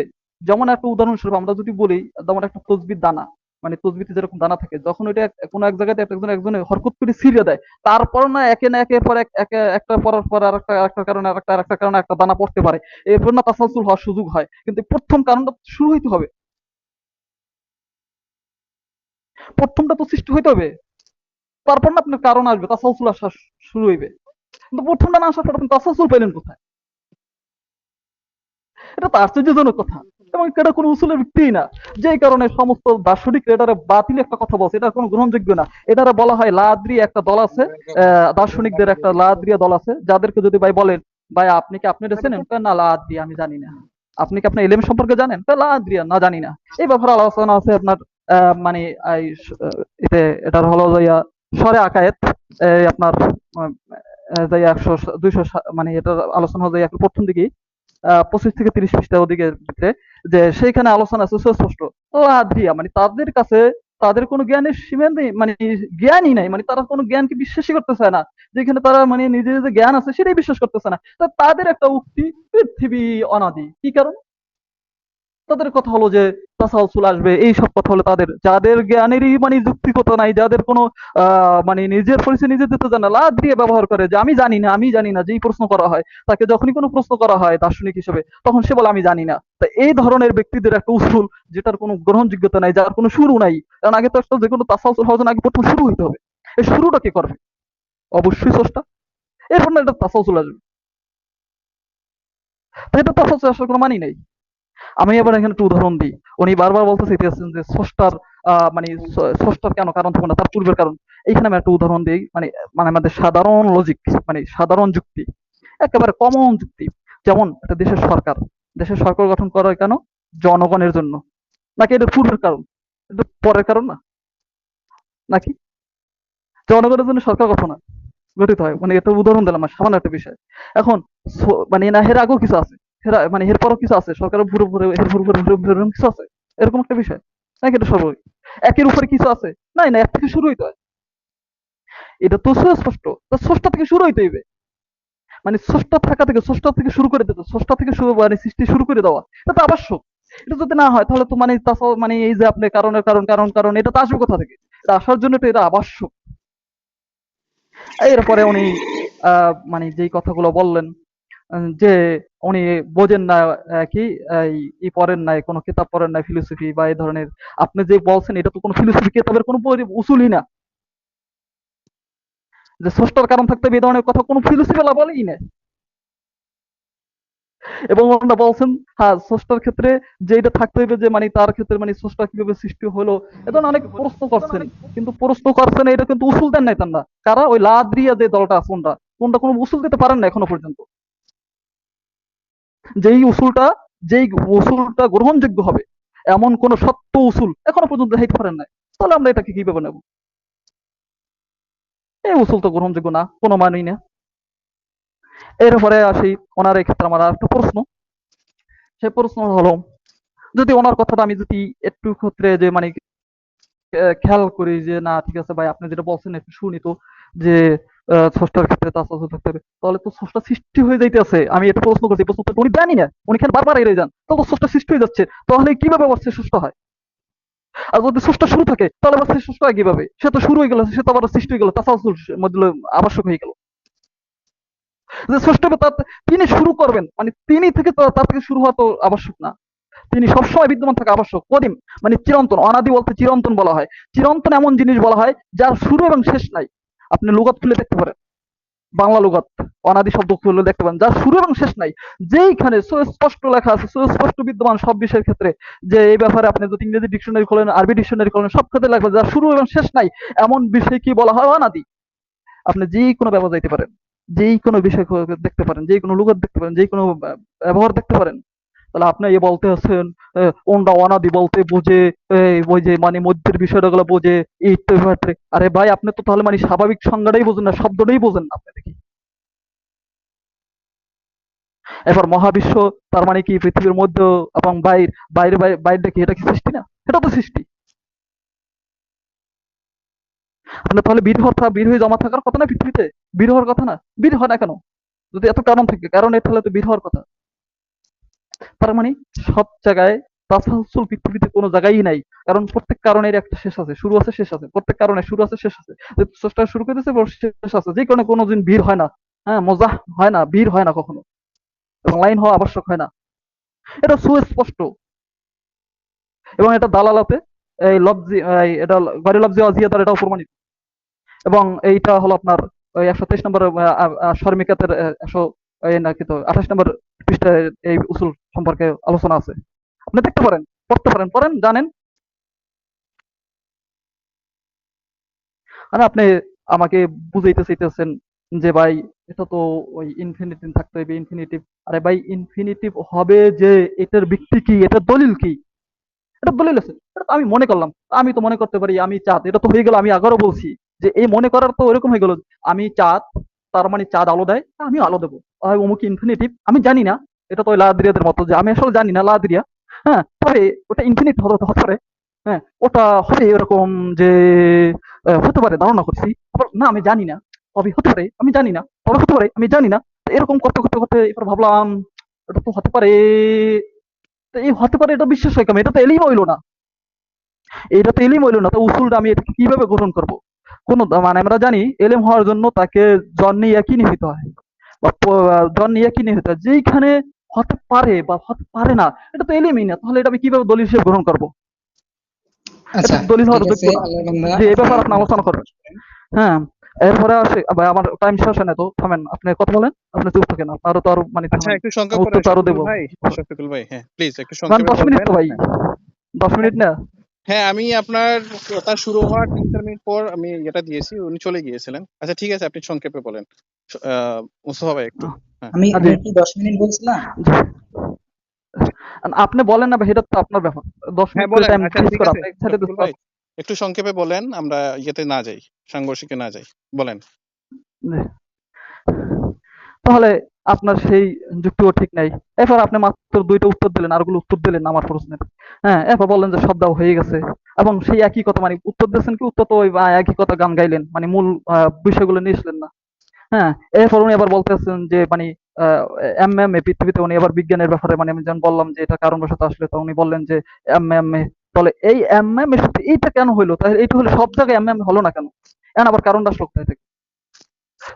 যেমন একটা উদাহরণস্বরূপ আমরা যদি বলি, যেমন একটা তসবির দানা, মানে তসবিতে যেরকম দানা থাকে, যখন ওইটা কোনো এক জায়গাতে একজনে হরকত করে ছিঁড়ে দেয়, তারপর না একের পর একটা পরার পর আরেকটা কারণে আরেকটা কারণে একটা দানা পড়তে পারে, এরপর না তাসালসুল হওয়ার সুযোগ হয়। কিন্তু প্রথম কারণটা শুরু হইতে হবে, প্রথমটা তো সৃষ্টি হইতে হবে, তারপর না আপনার কারণ আসবে, তাসালসুল আসা শুরু হইবে। কিন্তু প্রথমটা না আসার পর আপনি তাসালসুল পেলেন কোথায়? এটা তো আশ্চর্যজনক কথা, এবং এটা কোনো উসুলের ভিত্তিই না। যেই কারণে সমস্ত দার্শনিক এটারে বাতিল একটা কথা বলছে, এটা কোনো গ্রহণযোগ্য না। এটারে বলা হয় লাদ্রি একটা দল আছে, দার্শনিকদের একটা লাদ্রিয়া দল আছে, যাদেরকে যদি ভাই বলেন, ভাই আপনি কি আপনি এটা চেনেন? কয়, না লাদ্রি আমি জানি না। আপনি কি আপনার এলেম সম্পর্কে জানেন? কয়, লাদ্রিয়া না জানি না। এই ব্যাপারে আলোচনা আছে আপনার, মানে এতে এটার হলো যাইয়া সরে আকায়েত, আপনার যাইয়া 100 200 মানে এটার আলোচনা হলো যাইয়া প্রথম দিকেই 25 থেকে 30 পৃষ্ঠার ওদিকের ভিতরে, যে সেইখানে আলোচনা আছে সুস্পষ্ট। তো আদ্রিয়া মানে তাদের কাছে তাদের কোনো জ্ঞানের সীমা নেই, মানে জ্ঞানই নাই, মানে তারা কোনো জ্ঞানকে বিশ্বাসই করতে চায় না। যেখানে তারা মানে নিজের যে জ্ঞান আছে সেটাই বিশ্বাস করতেছে না। তা তাদের একটা উক্তি, পৃথিবী অনাদি। কি কারণ? তাদের কথা হলো যে তাসাউসুল আসবে, এইসব কথা হলো তাদের, যাদের জ্ঞানেরই মানে যুক্তিকতা নাই, যাদের কোনো মানে নিজের পরিচয় নিজে দিতে জানে না, লাদ দিয়ে ব্যবহার করে যে আমি জানি না, আমি জানি না। যেই প্রশ্ন করা হয় তাকে, যখনই কোনো প্রশ্ন করা হয় দার্শনিক হিসেবে, তখন সে বলে আমি জানি না। তা এই ধরনের ব্যক্তিদের একটা উসুল যেটার কোনো গ্রহণযোগ্যতা নাই, যার কোনো শুরু নাই। কারণ আগে তো একটা যে কোনো তাসাউসুল হওয়ার জন্য আগে প্রথম শুরু হইতে হবে। এই শুরুটা কে করবে? অবশ্যই স্রষ্টা। এরপর না এটা তাসাউসুল আসবে। তাই এটা তাসাউসুল আসার কোনো মানি নাই। আমি এবার এখানে একটা উদাহরণ দিই। উনি বারবার বলতে চাইতেছেন যে স্রষ্টার মানে স্রষ্টার কেন কারণ থাকবে না, তার পূর্বের কারণ। এইখানে আমি একটা উদাহরণ দিই, মানে মানে আমাদের সাধারণ লজিক, মানে সাধারণ যুক্তি, একেবারে কমন যুক্তি। যেমন একটা দেশের সরকার গঠন করা হয় কেন? জনগণের জন্য। নাকি এটা পূর্বের কারণ? এটা পরের কারণ না? নাকি জনগণের জন্য সরকার গঠিত হয়? মানে একটা উদাহরণ দিলাম, সামান্য একটা বিষয়। এখন মানে না এর আগেও কিছু আছে, মানে এর পরও কিছু আছে, সরকারের এর কিছু আছে, এরকম একটা বিষয় নাকি? এটা সর্বই একের উপরে কিছু আছে? নাই না, এক থেকে শুরু হইতে হয়। এটা তো সুস্পষ্ট, তো স্রষ্টা থেকে শুরু হইতে হইবে। মানে স্রষ্টা থেকে শুরু করে দিতে, স্রষ্টা থেকে শুরু মানে সৃষ্টি শুরু করে দেওয়া, এটা তো আবশ্যক। এটা যদি না হয় তাহলে তো মানে মানে এই যে আপনি কারণের কারণ এটা তো আসবে কোথা থেকে? এটা আসার জন্য তো এটা আবশ্যক। এরপরে উনি মানে যেই কথাগুলো বললেন, যে উনি বোঝেন না, কি পড়েন নাই, কোনো কিতাব পড়েন নাই ফিলোসফি বা এই ধরনের। আপনি যে বলছেন এটা তো কোনো ফিলোসফি কিতাবের কোনো উসুলই না, যে স্রষ্টার কারণ থাকতে হবে এই ধরনের কথা কোনো ফিলোসফি ওয়ালা বলেই না। এবং ওনারা বলছেন, হ্যাঁ স্রষ্টার ক্ষেত্রে যে এটা থাকতে হবে, যে মানে তার ক্ষেত্রে মানে স্রষ্টা কিভাবে সৃষ্টি হলো, এ ধরনের অনেক প্রশ্ন করছেন। কিন্তু প্রশ্ন করছেন, এটা কিন্তু উসুল দেন নাই তারা। কারা? ওই লাদ্রিয়া যে দলটা আছে, কোনটা কোনো উসুল দিতে পারেন না এখনো পর্যন্ত। যেই উসুলটা যেই উসুলটা গ্রহণযোগ্য হবে, এমন কোন সত্য উসুল এখনো পর্যন্ত দেখাইতে পারেন নাই। তাহলে আমরা এটাকে কিভাবে নেব? এই উসুল তো গ্রহণযোগ্য না, কোনো মানেই না। এরপরে আসি ওনার এই ক্ষেত্রে আমার আরেকটা প্রশ্ন। সেই প্রশ্ন হলো, যদি ওনার কথাটা আমি যদি একটু ক্ষেত্রে যে মানে খেয়াল করি, যে না ঠিক আছে ভাই আপনি যেটা বলছেন একটু শুনি তো, যে স্রষ্টার ক্ষেত্রে তাসাসুল থাকতে হবে, তাহলে তো স্রষ্টা সৃষ্টি হয়ে যাইতেছে। আমি একটা প্রশ্ন করছি, প্রশ্ন উনি জানি না, উনি খেয়াল বারবার এড়িয়ে যান, তাহলে তো স্রষ্টা সৃষ্টি হয়ে যাচ্ছে। তাহলে কিভাবে বলছে সৃষ্টি হয়? আর যদি স্রষ্টা শুরু থাকে তাহলে আবার সে সৃষ্টি হয় কিভাবে? সে তো শুরু হয়ে গেল, সে তো আবার সৃষ্টি হয়ে গেল, তাসাসুল মধ্যে আবশ্যক হয়ে গেল। যে স্রষ্টা তিনি শুরু করবেন, মানে তিনি থেকে তার থেকে শুরু হওয়া তো আবশ্যক না। তিনি সবসময় বিদ্যমান থাকা আবশ্যক। কদিম মানে চিরন্তন, অনাদি বলতে চিরন্তন বলা হয়। চিরন্তন এমন জিনিস বলা হয় যার শুরু এবং শেষ নাই। আপনি লুগাত খুলে দেখতে পারেন, বাংলা লুগাত অনাদি শব্দ খুলে দেখতে পারেন, যার শুরু এবং শেষ নাই। যেইখানে সুস্পষ্ট লেখা আছে, সুস্পষ্ট বিদ্যমান সব বিষয়ের ক্ষেত্রে, যে এই ব্যাপারে আপনি যদি ইংরেজি ডিকশনারি খোলেন, আরবি ডিকশনারি খোলেন, সব ক্ষেত্রে লাগবে যার শুরু এবং শেষ নাই, এমন বিষয় কি বলা হয়? অনাদি। আপনি যেই কোনো ব্যবহার যাইতে পারেন, যেই কোনো বিষয় দেখতে পারেন, যেই কোনো লুগাত দেখতে পারেন, যেই কোনো ব্যবহার দেখতে পারেন, তাহলে আপনি ইয়ে বলতে আছেন কোনটা অনাদি বলতে বোঝে, ওই যে মানে মধ্যের বিষয়টা গুলো বোঝে, এই তো ব্যাপারে। আরে ভাই আপনি তো তাহলে মানে স্বাভাবিক সংজ্ঞাটাই বোঝেন না, শব্দটাই বোঝেন না আপনি দেখি। এবার মহাবিশ্ব তার মানে কি পৃথিবীর মধ্যে এবং বাইরে বাইরে কি এটা কি সৃষ্টি না? এটা তো সৃষ্টি। আপনার তাহলে বের হয়ে জমা থাকার কথা না পৃথিবীতে? বের হওয়ার কথা না? বের হয় না কেন? যদি এত কারণ থাকে, কারণ এর তাহলে তো বের হওয়ার কথা। তার মানে সব জায়গায় তাসাহুসুল পৃথিবীতে কোনো জায়গায়ই নাই। কারণ প্রত্যেক কারণের একটা শেষ আছে, শুরু আছে, শেষ আছে। প্রত্যেক কারণের শুরু আছে, শেষ আছে। যে স্রষ্টা শুরু করতেছে এবং শেষ আছে। যে কারণে কোনোদিন ভিড় হয় না। হ্যাঁ, মজাহ হয় না, ভিড় হয় না কখনো। এবং লাইন হওয়া আবশ্যক হয় না। এটা সুস্পষ্ট এবং এটা দালালাতে এই লফজি এটা গয়রে লফজি ওয়াজিয়াদার এটাও প্রমাণিত। এবং এইটা হলো আপনার ওই 123 নম্বর শর্মিকাতের 100 এই নাকি তো 28 নম্বর পৃষ্ঠায় এই উসুল সম্পর্কে আলোচনা আছে। আপনি দেখতে পারেন, পড়তে পারেন, পড়েন, জানেন। আর আপনি আমাকে বুঝাইতে চাইতেছেন যে ভাই এটা তো ওই ইনফিনিটিভ থাকতে হবে, ইনফিনিটিভ। আরে ভাই ইনফিনিটিভ হবে যে এটার ভিত্তি কি, এটার দলিল কি? এটা দলিল আছে, এটা তো আমি মনে করলাম। আমি তো মনে করতে পারি আমি চাঁদ, এটা তো হয়ে গেল। আমি আগেও বলছি যে এই মনে করার তো ওইরকম হয়ে গেল, আমি চাঁদ, তার মানে চাঁদ আলো দেয়, আমিও আলো দেবো। অমুক ইনফিনিটিভ, আমি জানি না। এটা তো ওই লাদ্রিয়াদের মতো যে আমি আসলে জানি না লাদ্রিয়া। হ্যাঁ, তবে ওটা ইনফিনিট হতে পারে। হ্যাঁ, ওটা হবে এরকম যে হতে পারে ধারণা করছি। আবার না, আমি জানি না, তবে হতে পারে, আমি জানি না, তবে হতে পারে, আমি জানি না। তো এরকম করতে করতে করতে এবার ভাবলাম এটা তো হতে পারে। তো এই হতে পারে এটা বিশ্বাস হয় কেমন? এটা তো এলিম হইলো না। এটা তো এলিম হইলো না, তো উসুলটা আমি এটাকে কিভাবে গ্রহণ করব? কোন মানে আমরা জানি এলেম হওয়ার জন্য তাকে জন্নে ইয়াকিনি হইতে হয় বা জন্নে ইয়াকিনি হইতে হয়। যেইখানে হতে পারে বা হতে পারে না, এটা তো এলিমই না। তাহলে এটা আমি কিভাবে দলিল হিসেবে গ্রহণ করব? এটা আচ্ছা, তো দলিল ঠিক হওয়ার আছে যোগ্য না। আল্লাহর বান্দা, যে এই আপনি ব্যাপারে আপনি আলোচনা করবেন। হ্যাঁ, এরপরে আসে ভাই, আমার টাইম শেষ হয় না তো, থামেন। আপনি কথা বলেন, আপনি চুপ থাকেন। আপনারও তো আরো মানে আচ্ছা, থামেন, একটু আমি সংক্ষেপ উত্তর করেন তো আরো শফিকুল দেবো। ভাই। শফিকুল ভাই, হ্যাঁ প্লিজ একটু কারণ সংক্ষেপে 10 মিনিট বলবেন। তো ভাই, হ্যাঁ 10 মিনিট না। হ্যাঁ, আমি আপনার কথা শুরু হওয়ার 3-4 মিনিট পর আমি এটা দিয়েছি, উনি চলে গিয়েছিলেন। আচ্ছা ঠিক আছে, আপনি সংক্ষেপে বলেন। মুস্তফা ভাই একটু। হ্যাঁ আমি জি, আমি কি 10 মিনিট বলছিলাম? জি। আপনি বলেন না ভাই, এটা তো আপনার ব্যাপার। 10 হ্যাঁ মিনিট করে বলেন। টাইম আচ্ছা ফিক্স ঠিক করা, আছে আপনি এক সাইডে শফিকুল ভাই, একটু সংক্ষেপে বলেন, আমরা ইয়েতে না যাই, সাংঘর্ষিকে না যাই। বলেন। জি। তাহলে আপনার সেই যুক্তিও ঠিক নাই। এরপর আপনি মাত্র ২টা উত্তর দিলেন, আরগুলো উত্তর দিলেন না আমার প্রশ্নের। হ্যাঁ, এরপর বললেন যে সব দেওয়া হয়ে গেছে। এবং সেই একই কথা মানে উত্তর দিয়েছেন কি, উত্তর তো ওই একই কথা গান গাইলেন। মানে মূল বিষয়গুলো নিয়ে আসলেন না। হ্যাঁ, এরপর উনি আবার বলতেছেন যে মানে এমএমএ পৃথিবীতে উনি আবার বিজ্ঞানের ব্যাপারে মানে আমি যেমন বললাম যে এটা কারণবশত আসলে, তো উনি বললেন যে এমএমএ। তাহলে এই এমএমএ সাথে এইটা কেন হইলো? তাহলে এইটা হলে সব জায়গায় এমএমএ হলো না কেন? এখন আবার কারণটা আসলো কোথায় থেকে?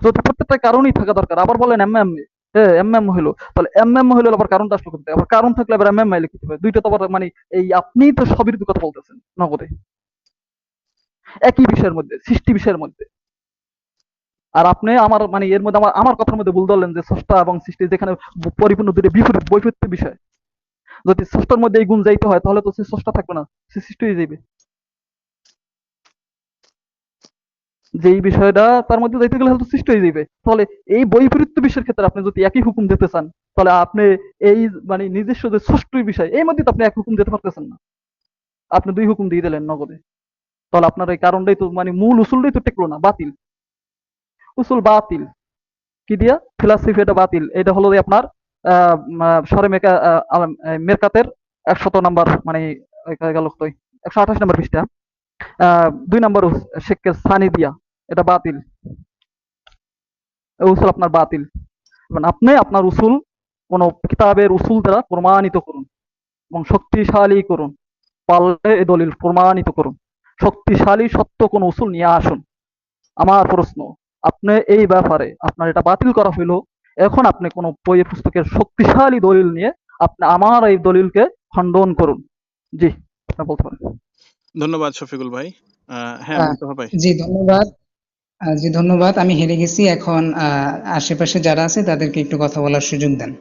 যদি প্রত্যেকটা কারণই থাকা দরকার, আবার বলেন এমএমএ। হ্যাঁ, এমএমএ হইলো। তাহলে এমএমএ হইলো আবার কারণটা আসলো কোথায়? আবার কারণ থাকলে আবার এমএমএ লিখতে হবে। দুইটা তো আবার মানে এই আপনিই তো সবিরোধী কথা বলতেছেন নগদে। একই বিষয়ের মধ্যে, সৃষ্টি বিষয়ের মধ্যে। আর আপনি আমার মানে এর মধ্যে আমার কথার মধ্যে ভুল ধরলেন যে স্রষ্টা এবং সৃষ্টি যেখানে পরিপূর্ণ দুটো বিপরীত বৈপরীত্য বিষয়। যদি স্রষ্টার মধ্যে এই গুণ যাইতে হয় তাহলে তো সে স্রষ্টা থাকবে না, সে সৃষ্টি হয়ে যাবে। যে এই বিষয়টা তার মধ্যে যাইতে গেলে হয়তো সৃষ্টি হয়ে যাবে। তাহলে এই বৈপরীত্য বিষয়ের ক্ষেত্রে আপনি যদি একই হুকুম দিতে চান, তাহলে আপনি এই মানে নিজস্ব যে সৃষ্টির বিষয় এই মধ্যে তো আপনি এক হুকুম দিতে পারতেছেন না। আপনি ২ হুকুম দিয়ে দিলেন নগদে। তাহলে আপনার এই কারণটাই তো মানে মূল উসুলটাই তো টেকলো না, বাতিল। উসুল বাতিল। কি দিয়া? ফিলসফি এটা বাতিল। এটা হলো যে আপনার সরে মেরকাতের ১০০ নাম্বার মানে গেল কই ১২৮ নাম্বার পৃষ্ঠা। ২ নাম্বার শেখের সানি দিয়া, এটা বাতিল। উসুল আপনার বাতিল। মানে আপনি আপনার উসুল কোন কিতাবের উসুল দ্বারা প্রমাণিত করুন এবং শক্তিশালী করুন। পারলে এই দলিল প্রমাণিত করুন। শক্তিশালী সত্য কোন উসুল নিয়ে আসুন। আমার প্রশ্ন, আপনি এই ব্যাপারে আপনার এটা বাতিল করা হইলো, এখন আপনি কোন বই পুস্তকের শক্তিশালী দলিল নিয়ে আপনি আমার এই দলিলকে খণ্ডন করুন। জি, আপনি বলতে পারেন। ধন্যবাদ শফিকুল ভাই। হ্যাঁ আহ, মুস্তফা ভাই। জি ধন্যবাদ। জি ধন্যবাদ, আমি হেরে গেছি। এখন আশেপাশে যারা আছে তাদেরকে একটু কথা বলার সুযোগ দেন।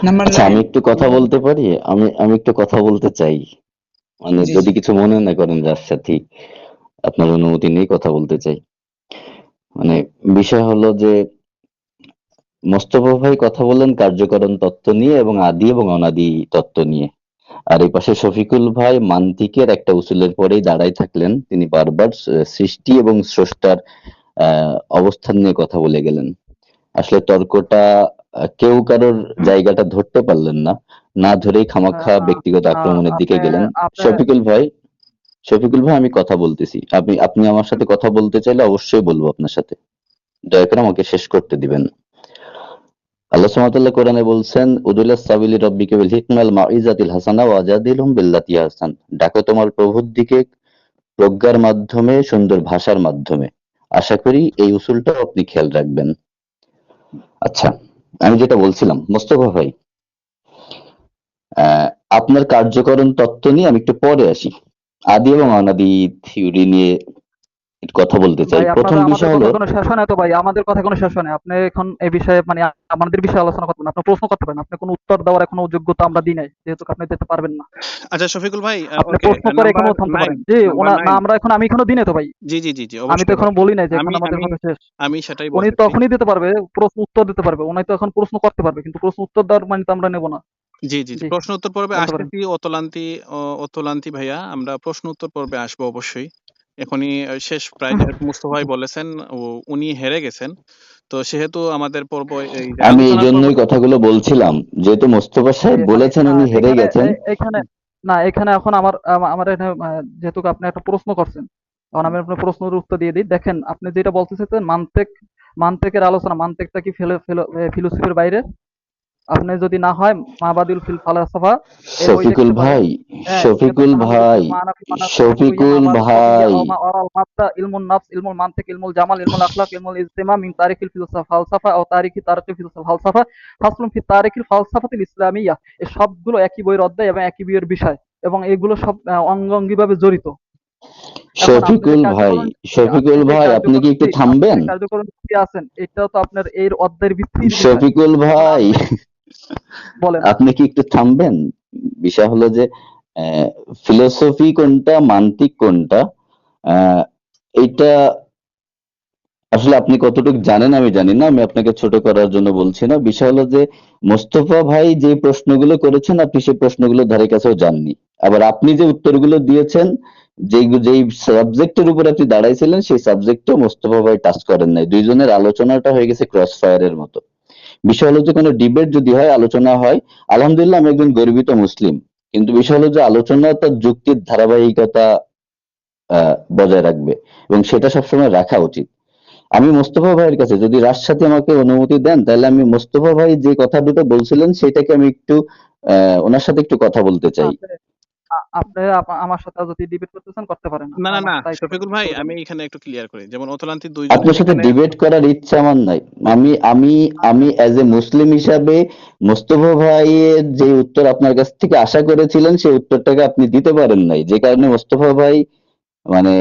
নাম্বার আচ্ছা, 9। আমি একটু কথা বলতে পারি? আমি একটু কথা বলতে চাই, মানে জি যদি জি। কিছু মনে না করেন রাজশাহী, ঠিক আপনার অনুমতি নিয়ে কথা বলতে চাই। মানে বিষয় হলো যে মোস্তফা ভাই কথা বললেন কার্যকরণ তত্ত্ব নিয়ে এবং আদি এবং অনাদি তত্ত্ব নিয়ে। আর এই পাশে শফিকুল ভাই মান্তিকের একটা উসুলের পরেই দাঁড়াই থাকলেন। তিনি বারবার সৃষ্টি এবং স্রষ্টার অবস্থান নিয়ে কথা বলে গেলেন। আসলে তর্কটা কেউ কারোর জায়গাটা ধরতে পারলেন না, না ধরেই খামাখা ব্যক্তিগত আক্রমণের দিকে আপনি গেলেন। আপনি শফিকুল ভাই আমি কথা বলতেছি, আপনি আপনি আমার সাথে কথা বলতে চাইলে অবশ্যই বলবো আপনার সাথে, দয়া করে আমাকে শেষ করতে দিবেন। আল্লাহ সুবহানাহু ওয়া তাআলা কোরআনে বলছেন, উদুইলা সাবিলি রাব্বিকা বিল হিকমাল মাউইজাতিল হাসানা ওয়াজাদিলহুম বিল্লাতি আহসান। ডাকো তোমার প্রভুর দিকে প্রজ্ঞার মাধ্যমে, সুন্দর ভাষার মাধ্যমে। আশা করি এই উসুলটাও আপনি খেয়াল রাখবেন। আচ্ছা, আমি যেটা বলছিলাম মোস্তফা ভাই, আহ, আপনার কার্যকরণ তত্ত্ব নিয়ে আমি একটু পরে আসি। আদি এবং অনাদি থিওরি নিয়ে একটু কথা বলতে চাই। ভাই, প্রথম আমাদের বিষয় কথা হলো, কোনো শেষ হয় না তো ভাই, আমাদের কথা কোনো শেষ হয় না। আপনি এখন এই বিষয়ে মানে আমাদের বিষয়ে আলোচনা করবেন, আপনি প্রশ্ন করতে পারেন, আপনি কোনো উত্তর দেওয়ার এখনো যোগ্যতা আমরা দিই নাই, যেহেতু আপনি দিতে পারবেন না। আচ্ছা শফিকুল ভাই, আপনি ওকে, প্রশ্ন করে নাম্বার এখানেও থামতে 9, পারেন যে নাম্বার ওনা না 9। আমরা এখন আমি এখনো দিই নাই তো ভাই, জি জি জি জি, আমি তো অবশ্যই এখনো অবশ্যই। বলি নাই যে এখন আমি আমাদের আমি কথা শেষ। আমি সেটাই উনি বলতেছি। তখনই দিতে পারবে, প্রশ্ন উত্তর দিতে পারবে, উনি তো এখন প্রশ্ন করতে পারবে, কিন্তু প্রশ্ন উত্তর দেওয়ার মানে তো আমরা নেব না। জি জি জি, জি, প্রশ্ন উত্তর পর্বে বলতে পারেন। আসতেছি। অতলান্তি ভাইয়া, আমরা প্রশ্ন উত্তর পর্বে আসবো অবশ্যই। এখনই শেষ প্রায়, যেহেতু মুস্তফা ভাই বলেছেন উনি হেরে গেছেন, তো সেহেতু আমাদের পর্ব, এই যে আমি এই আলোচনার পর্ব। জন্যই কথাগুলো বলছিলাম, যেহেতু মোস্তফা জি, সাহেব মানে বলেছেন উনি হেরে এখানে গেছেন। এখানে না, এখানে এখন আমার এখানে যেহেতু আপনি একটা প্রশ্ন করছেন, এখন আমি আপনার প্রশ্নের উত্তর দিয়ে দিই। দেখেন, আপনি যেটা বলতে চাইছেন মান্তেকের আলোচনা, মান্তেকটা কি ফিলোসফির বাইরে? আপনি যদি না হয় মাবাদিল ফালাসাফা ওই শফিকুল দেখতে পারেন। ভাই, হ্যাঁ, কিন্তু শফিকুল তাহাল্লুল ভাই, মানাফি মানাফিল উলুহিয়া শফিকুল মাবাদিল তাবিইয়া ভাই, ওরাল মাদ্দা ইলমুন নাফস ইলমুল মান্তিক ইলমুল জামাল ইলমুল আখলাক ইলমুল ইজতিমা মিন তারিখিল ফালসাফা ও তারিখিল ফালসাফা ফাসলুন ফি তারিখিল ফালসাফাতিল ইসলামিয়্যাহ। এই সবগুলো একই বইয়ের অধ্যায় এবং একই বইয়ের বিষয়, এবং এগুলো সব অঙ্গাঙ্গিভাবে জড়িত। এখন শফিকুল ভাই, আপনি শফিকুল যে ভাই, আপনি কি একটু থামবেন? কার্যকরণ আছেন, এটাও তো আপনার এর অধ্যায়ের ভিত্তির বিষয়। শফিকুল এখন ভাই, আপনি বলেন। আপনি কি একটু থামবেন? বিষয় হলো যে ফিলোসফি কোনটা, মান্তিক কোনটা, আহ, এইটা আসলে আপনি কতটুকু জানেন আমি জানি না, আমি আপনাকে ছোট করার জন্য বলছি না। বিষয় হলো যে মোস্তফা ভাই যে প্রশ্নগুলো করেছেন আপনি সেই প্রশ্নগুলো ধারে কাছেও যাননি। আবার আপনি যে উত্তরগুলো দিয়েছেন, যেই সাবজেক্টের উপর আপনি দাঁড়াইছিলেন সেই সাবজেক্টও মোস্তফা ভাই টাচ করেন নাই। দুইজনের আলোচনাটা হয়ে গেছে ক্রস ফায়ারের মতো। বিষয় হলো যে কোনো ডিবেট যদি হয়, আলোচনা হয়, আলহামদুলিল্লাহ আমি একজন গর্বিত মুসলিম, কিন্তু বিষয় হলো যে আলোচনা তার যুক্তির ধারাবাহিকতা বজায় রাখবে, এবং সেটা সবসময় রাখা উচিত। আমি মোস্তফা ভাইয়ের কাছে, যদি রাজসাথী আমাকে অনুমতি দেন, তাহলে আমি মোস্তফা ভাই যে কথা দুটো বলছিলেন সেটাকে আমি একটু ওনার সাথে একটু কথা বলতে চাই। আপনি আমার সাথে যদি ডিবেট করতে চান করতে পারেন, না আপনি না আমার না, সাথে আইতে পারেন, শফিকুল ভাই, অসুবিধা আমি নেই। এখানে একটু ক্লিয়ার করি। যেমন অতলান্তি দুইজন আপনার সাথে এখানে। ডিবেট করার ইচ্ছা আমার নাই। আমি আমি আমি অ্যাজ এ মুসলিম হিসাবে মোস্তফা ভাইয়ের যে উত্তর আপনার কাছ থেকে আশা করেছিলেন সেই উত্তরটাকে আপনি দিতে পারেন নাই, যে কারণে মোস্তফা ভাই মানে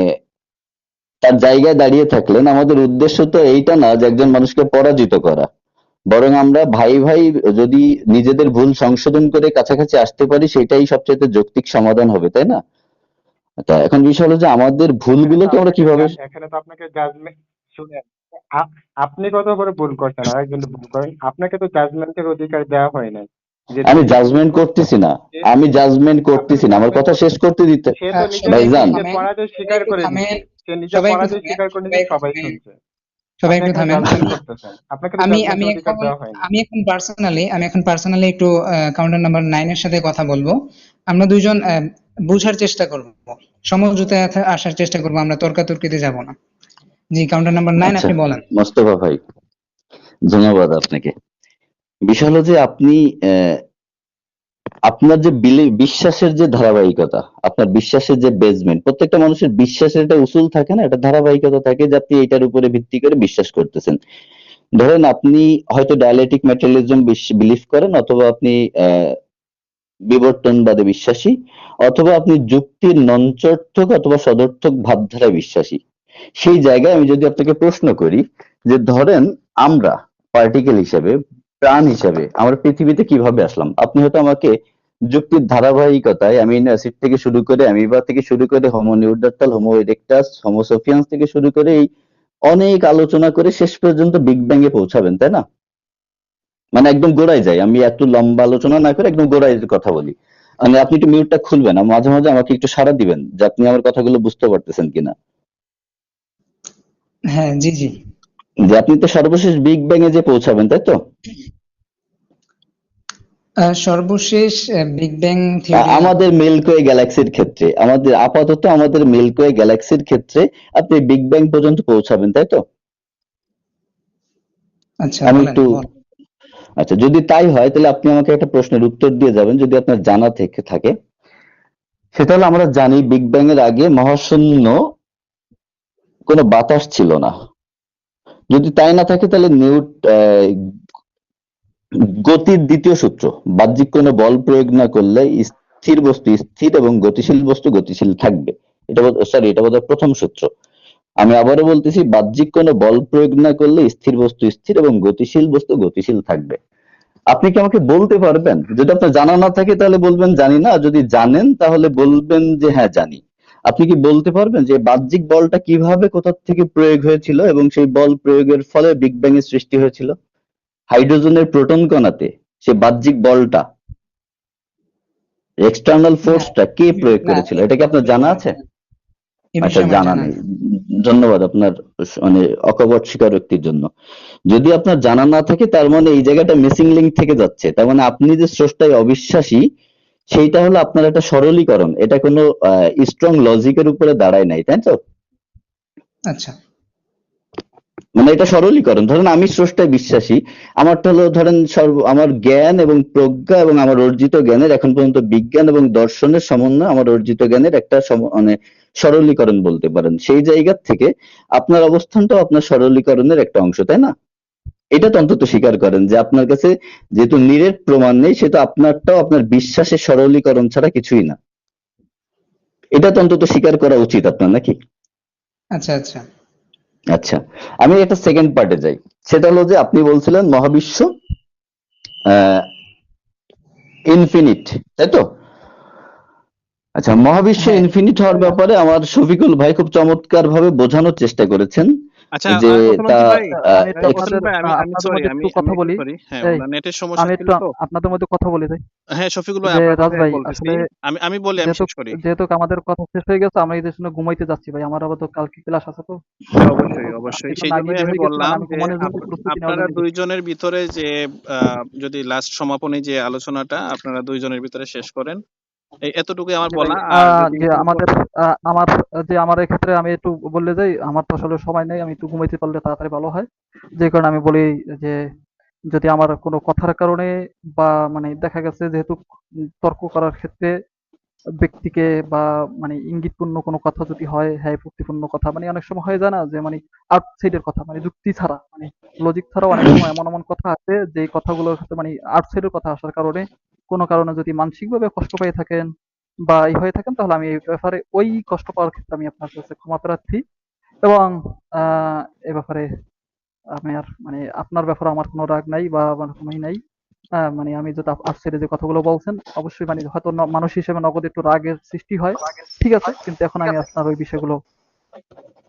তার জায়গায় দাঁড়িয়ে থাকলেন। আমাদের উদ্দেশ্য তো এইটা না যে একজন মানুষকে পরাজিত করা, বরং আমরা ভাই ভাই যদি নিজেদের ভুল সংশোধন করে কাছাকাছি আসতে পারি সেটাই সবচেয়ে যৌক্তিক সমাধান হবে, তাই না? তা এখন বিষয় হলো যে আমাদের ভুলগুলোকে আমরা কিভাবে, এখানে তো আপনাকে জাজমেন্ট, শুনেন, আ- আপনি কত করে ভুল করছেন আর একজন ভুল করেন, আপনাকে তো জাজমেন্টের অধিকার দেওয়া হয় নাই। যে আমি তিনি ভুল জাজমেন্ট করছেন, করতেছি না, সে আমি জাজমেন্ট আপনাকে করতেছি না, আমার জাজমেন্ট কথা শেষ করতে দিতে। সে তো সবাই একটু ভাইজান, নিজের থামেন, পরাজয় সবাই স্বীকার একটু করে থামেন, নিচ্ছে, সে নিজের সবাই একটু পরাজয় থামেন, স্বীকার করে সবাই নিচ্ছে, একটু সবাই থামেন, শুনছে। সবাই আপনি একটু এখানে থামেন। জাজমেন্ট করতেছেন, আপনাকে তো আমি আমি জাজমেন্টের অধিকার এখন দেওয়া হয়নি। আমি এখন পার্সোনালি একটু কাউন্টার নাম্বার 9 এর সাথে কথা বলবো। আমরা দুইজন বুঝার চেষ্টা করব, সমঝোতায় আসার চেষ্টা করব, আমরা তর্কাতর্কিতে যাব না। জি, কাউন্টার নাম্বার 9 আচ্ছা আপনি বলেন। মোস্তফা ভাই, ধন্যবাদ আপনাকে। বিষয় হলো যে আপনি আপনার যে বিশ্বাসের যে ধারাবাহিকতা, আপনার বিশ্বাসের যে বেসমেন্ট, প্রত্যেকটা মানুষের বিশ্বাসের একটা উসুল থাকে না, একটা ধারাবাহিকতা থাকে যে আপনি এটার উপরে ভিত্তি করে বিশ্বাস করতেছেন। ধরেন আপনি হয়তো ডায়ালেটিক ম্যাটেরিয়ালিজম বিলিভ করেন, অথবা আপনি বিবর্তনবাদে বিশ্বাসী, অথবা আপনি যুক্তির নঞ্চর্থক অথবা সদর্থক ভাবধারায় বিশ্বাসী। সেই জায়গায় আমি যদি আপনাকে প্রশ্ন করি যে ধরেন আমরা পার্টিকেল হিসেবে, প্রাণ হিসেবে আমরা পৃথিবীতে কিভাবে আসলাম, আপনি হয়তো আমাকে যুক্তির ধারাবাহিকতায় অ্যামিনো অ্যাসিড থেকে শুরু করে, অ্যামিবা থেকে শুরু করে, Homo নিউডারটাল, Homo erectus, Homo sapiens থেকে শুরু করে এই অনেক আলোচনা করে শেষ পর্যন্ত বিগ ব্যাং এ পৌঁছাবেন, তাই না? মানে একদম গোড়ায় যাই, আমি এত লম্বা আলোচনা না করে একদম গোড়ায় কথা বলি। মানে আপনি একটু মিউটটা খুলবেন আর মাঝে মাঝে আমাকে একটু সাড়া দিবেন যে আপনি আমার কথাগুলো বুঝতে পারতেছেন কিনা। হ্যাঁ, জি জি। যে আপনি তো সর্বশেষ বিগ ব্যাং এ যে পৌঁছাবেন, তাই তো? সর্বশেষ বিগ ব্যাং থিওরি। আমাদের মিল্কওয়ে গ্যালাক্সির ক্ষেত্রে, আমাদের মিল্কওয়ে গ্যালাক্সির ক্ষেত্রে আপনি বিগ ব্যাং পর্যন্ত পৌঁছাবেন, তাই তো? আচ্ছা, আমি বলেন একটু বল। আচ্ছা, যদি তাই হয় তাহলে আপনি আমাকে একটা প্রশ্নের উত্তর দিয়ে যাবেন, যদি আপনার জানা থেকে থাকে। সেটা হলো, আমরা জানি বিগ ব্যাং এর আগে মহাশূন্য কোনো বাতাস ছিল না। যদি তাই না থাকে তাহলে গতির দ্বিতীয় সূত্র, বাহ্যিক কোনো বল প্রয়োগ না করলে স্থির বস্তু স্থির এবং গতিশীল বস্তু গতিশীল থাকবে। এটা বোধহয় প্রথম সূত্র। আমি আবারও বলতেছি, বাহ্যিক কোনো বল প্রয়োগ না করলে স্থির বস্তু স্থির এবং গতিশীল বস্তু গতিশীল থাকবে। আপনি কি আমাকে বলতে পারবেন? যদি আপনার জানা না থাকে তাহলে বলবেন জানি না, আর যদি জানেন তাহলে বলবেন যে হ্যাঁ জানি। আপনি কি বলতে পারবেন যে বাহ্যিক বলটা কিভাবে কোথা থেকে প্রয়োগ হয়েছিল এবং সেই বল প্রয়োগের ফলে বিগ ব্যাং এর সৃষ্টি হয়েছিল? হাইড্রোজেনের প্রোটন কণাতে সে বাহ্যিক বলটা, এক্সটার্নাল না ফোর্সটা কে প্রয়োগ না, করেছিল? এটা কি আপনার জানা আছে? এই আচ্ছা, বিষয়ে আমার জানা জানা নেই। নেই। ধন্যবাদ আপনার মানে অকপট স্বীকারোক্তির জন্য। যদি আপনার জানা না থাকে তার মানে এই জায়গাটা মিসিং লিংক থেকে যাচ্ছে। তার মানে আপনি যে স্রষ্টায় অবিশ্বাসী, সেইটা হলো আপনার একটা সরলীকরণ। এটা কোনো স্ট্রং লজিকের উপরে দাঁড়ায় নাই, তাই তো? আচ্ছা মানে এটা সরলীকরণ। ধরেন আমি স্রষ্টায় বিশ্বাসী, আমারটা হলো ধরেন আমার জ্ঞান এবং প্রজ্ঞা এবং আমার অর্জিত জ্ঞানের, এখন পর্যন্ত বিজ্ঞান এবং দর্শনের সমন্বয় আমার অর্জিত জ্ঞানের একটা মানে সরলীকরণ বলতে পারেন। সেই জায়গা থেকে আপনার অবস্থানটাও আপনার সরলীকরণের একটা অংশ, তাই না? এটা তো অন্তত স্বীকার করেন যে আপনার কাছে যেহেতু নিরেট প্রমাণ নেই, সেহেতু আপনারটাও আপনার বিশ্বাসের সরলীকরণ ছাড়া কিছুই না। এটা তো অন্তত স্বীকার করা উচিত আপনার, নাকি? আচ্ছা আচ্ছা। আচ্ছা, আমি একটা সেকেন্ড পার্টে যাই। সেটা হলো যে আপনি বলছিলেন মহাবিশ্ব ইনফিনিট, তাই তো? আচ্ছা, মহাবিশ্ব হ্যাঁ ইনফিনিট হওয়ার ব্যাপারে আমার শফিকুল ভাই খুব চমৎকার ভাবে বোঝানোর চেষ্টা করেছেন আচ্ছা, যে তা ওসমান ভাই, আমি একটু ওসমান আপনাদের ভাই, আমি আপনাদের সরি, মধ্যে আমি একটু আমি কথা একটু বলি। সরি। হ্যাঁ, এই ওনার নেটের সমস্যা আমি ছিল একটু তো। আপনাদের মধ্যে কথা বলি তাই হ্যাঁ, শফিকুল ভাই, যে আপনার রাজ কথাই ভাই বলতেছি। আসলে আমি বলি, আমি যেহেতু শেষ করি। যেহেতু আমাদের কথা শেষ হয়ে গেছে, আমি এই জন্য ঘুমাইতে যাচ্ছি ভাই। আমার আবার তো কালকে ক্লাস আছে তো। অবশ্যই, তো অবশ্যই। এই জন্য সেই আমি জন্যই বের আমি হয়ে গেছি, বললাম মানে আমি যে ঘুমানোর জন্য প্রস্তুতি নেওয়ার আপনারা জন্য গেছি। দুইজনের ভিতরে যে যদি লাস্ট সমাপনী যে আলোচনাটা আপনারা দুইজনের ভিতরে শেষ করেন, এতটুকুই আমার জি ভাই, বলা। আর যদি যে কোনো আমাদের আমার এক্ষেত্রে আমি একটু বললে যাই, আমার তো আসলে সময় নেই, আমি একটু ঘুমাইতে পারলে তাড়াতাড়ি ভালো হয়। যে কারণে আমি বলি যে যদি আমার কোনো কথার কারণে বা মানে দেখা গেছে যেহেতু তর্ক করার ক্ষেত্রে ব্যক্তিকে বা মানে ইঙ্গিতপূর্ণ কোনো কথা যদি হয়, হ্যাঁ যুক্তিপূর্ণ কথা, মানে অনেক সময় হয়ে যায় না যে মানে আউটসাইডের কথা, মানে যুক্তি ছাড়া, মানে লজিক ছাড়াও অনেক সময় এমন এমন কথা আছে যে কথাগুলোর সাথে মানে আউটসাইডের কথা আসার কারণে কোনো কারণে যদি মানসিকভাবে কষ্ট পেয়ে থাকেন বা হয়ে থাকেন, তাহলে আমি এই ব্যাপারে ওই কষ্ট পাওয়ার ক্ষেত্রে আমি আপনার কাছে ক্ষমা প্রার্থী। এবং এ ব্যাপারে আমি আর মানে আপনার ব্যাপারে আমার কোনো রাগ নাই বা আমার কোনো নাই। মানে আমি যেটা আজকের যে কথাগুলো বলছেন, অবশ্যই মানে হয়তো মানুষ হিসেবে নগদ একটু রাগের সৃষ্টি হয়। ঠিক আছে? কিন্তু এখন আমি আপনার ওই বিষয়গুলো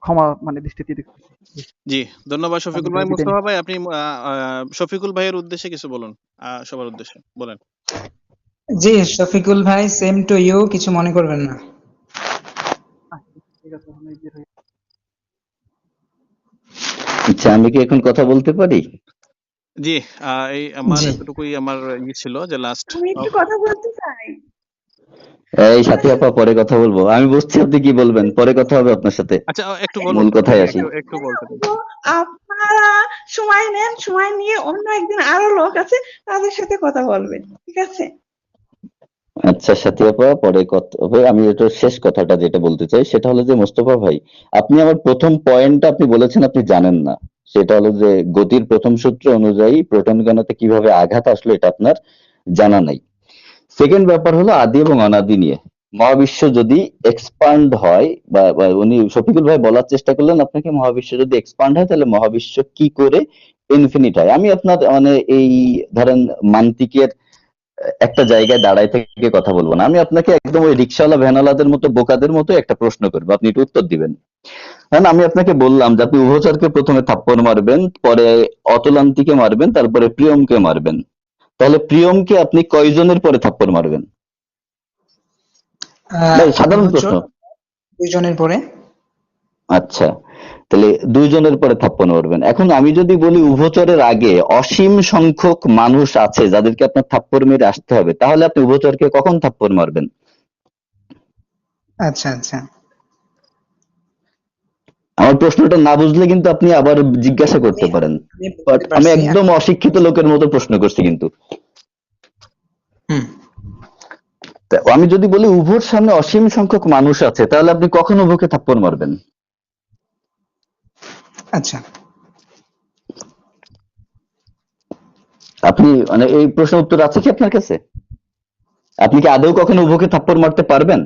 ক্ষমা মানে দৃষ্টিতে দেখতেছি। জি, জি, ধন্যবাদ আমি শফিকুল ভাই। তাহলে বিদায় মুস্তফা নিচ্ছি। ভাই, আপনি শফিকুল ভাইয়ের উদ্দেশ্যে কিছু বলুন। সবার উদ্দেশ্যে বলেন। জি, শফিকুল ভাই, সেম টু ইউ, কিছু মনে করবেন না। আচ্ছা, ঠিক আছে, আমি বের হই। আচ্ছা, আমি কি এখন কথা বলতে পারি? জি, এই আমার জি এতটুকুই আমার ছিল যে লাস্ট। আমি একটু কথা বলতে চাই। এই সাথী আপা, পরে কথা বলবো। আমি বুঝছি আপনি কি বলবেন, পরে কথা হবে আপনার সাথে। আচ্ছা, একটু বলুন, মূল কথায় আসি। একটু বলতে দিন। তো আপনারা সময় নেন, সময় নিয়ে অন্য একদিন আরো লোক আছে, তাদের সাথে কথা বলবেন, ঠিক আছে? আচ্ছা সাথী আপা, পরে কথা হবে। আমি এটা শেষ কথাটা যেটা বলতে চাই সেটা হলো যে, মোস্তফা ভাই, আপনি আমার প্রথম পয়েন্টটা আপনি বলেছেন আপনি জানেন না। সেটা হলো যে গতির প্রথম সূত্র অনুযায়ী প্রোটন কণাতে কিভাবে আঘাত আসলো এটা আপনার জানা নাই। সেকেন্ড ব্যাপার হলো আদি এবং অনাদি নিয়ে। মহাবিশ্ব যদি এক্সপান্ড হয়, বা উনি শফিকুল ভাই বলার চেষ্টা করলেন আপনাকে, মহাবিশ্ব যদি এক্সপান্ড হয় তাহলে মহাবিশ্ব কি করে ইনফিনিট হয়। আমি আপনার মানে এই ধরেন মান্তিকের একটা জায়গায় দাঁড়ায় থেকে কথা বলবো না। আমি আপনাকে একদম ওই রিক্সাওয়ালা ভ্যানওয়ালাদের মতো বোকাদের মতো একটা প্রশ্ন করবো, আপনি একটু উত্তর দিবেন। হ্যাঁ, আমি আপনাকে বললাম যে আপনি উভচরকে প্রথমে থাপ্পড় মারবেন, পরে অতলান্তিকে মারবেন, তারপরে প্রিয়মকে মারবেন। তাহলে প্রিয়মকে আপনি কয়জনের পরে থাপ্পড় মারবেন? ভাই সাধারণ উভচর প্রশ্ন। 2 জনের পরে। আচ্ছা, তাহলে দুইজনের পরে থাপ্পড় মারবেন। এখন আমি যদি বলি উভচরের আগে অসীম সংখ্যক মানুষ আছে যাদেরকে আপনার থাপ্পড় মেরে আসতে হবে, তাহলে আপনি উভচরকে কখন থাপ্পড় মারবেন? আচ্ছা আচ্ছা আমার প্রশ্নটা না বুঝলে কিন্তু আপনি আবার জিজ্ঞাসা করতে আমি পারেন। আমি বাট বুঝতে আমি পারছি। একদম অশিক্ষিত লোকের মতো প্রশ্ন করছি কিন্তু। হুম তা আমি যদি বলি উভোর সামনে অসীম সংখ্যক মানুষ আছে, তাহলে আপনি কখন উভোকে থাপ্পড় মারবেন? আচ্ছা আপনি মানে এই প্রশ্ন উত্তর আছে কি আপনার কাছে? আপনি কি আদৌ কখনো উভোকে থাপ্পড় মারতে পারবেন?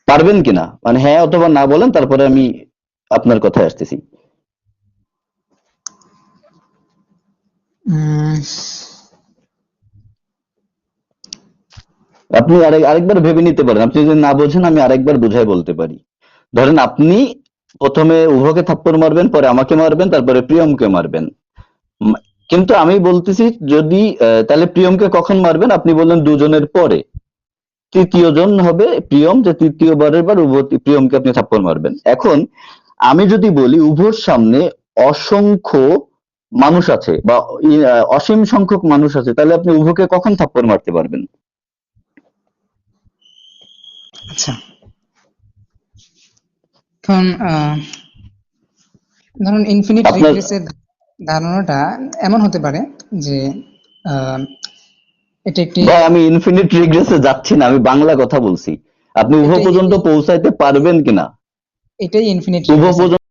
পারবেন কিনা মানে হ্যাঁ অথবা না বলেন, তারপরে আমি আপনার কথায় আসতেছি। উম, আপনি আরেকবার ভেবে নিতে পারেন। আপনি যদি না বোঝেন আমি আরেকবার বুঝাই বলতে পারি। ধরেন আপনি প্রথমে উভকে থাপ্পড় মারবেন, পরে আমাকে মারবেন, তারপরে প্রিয়মকে মারবেন। কিন্তু আমি বলতেছি যদি তাহলে প্রিয়মকে কখন মারবেন? আপনি বললেন দুজনের পরে। তৃতীয় জন হবে প্রিয়ম, যে তৃতীয়বারের বার প্রিয়মকে আপনি থাপ্পড় মারবেন। এখন আমি যদি বলি উভর সামনে অসংখ্য মানুষ আছে বা অসীম সংখ্যক মানুষ আছে, তাহলে আপনি উভকে কখন থাপ্পড় মারতে পারবেন? আচ্ছা এখন ধরুন ইনফিনিট আপনার রিগ্রেসের ধারণাটা এমন হতে পারে যে আহ, এটা একটি ভাই আমি ইনফিনিট রিগ্রেসে যাচ্ছি না, আমি বাংলা কথা বলছি। আপনি উভ এটাই পর্যন্ত পৌঁছাইতে পারবেন কিনা? এটাই ইনফিনিট উভ রিগ্রেসের পর্যন্ত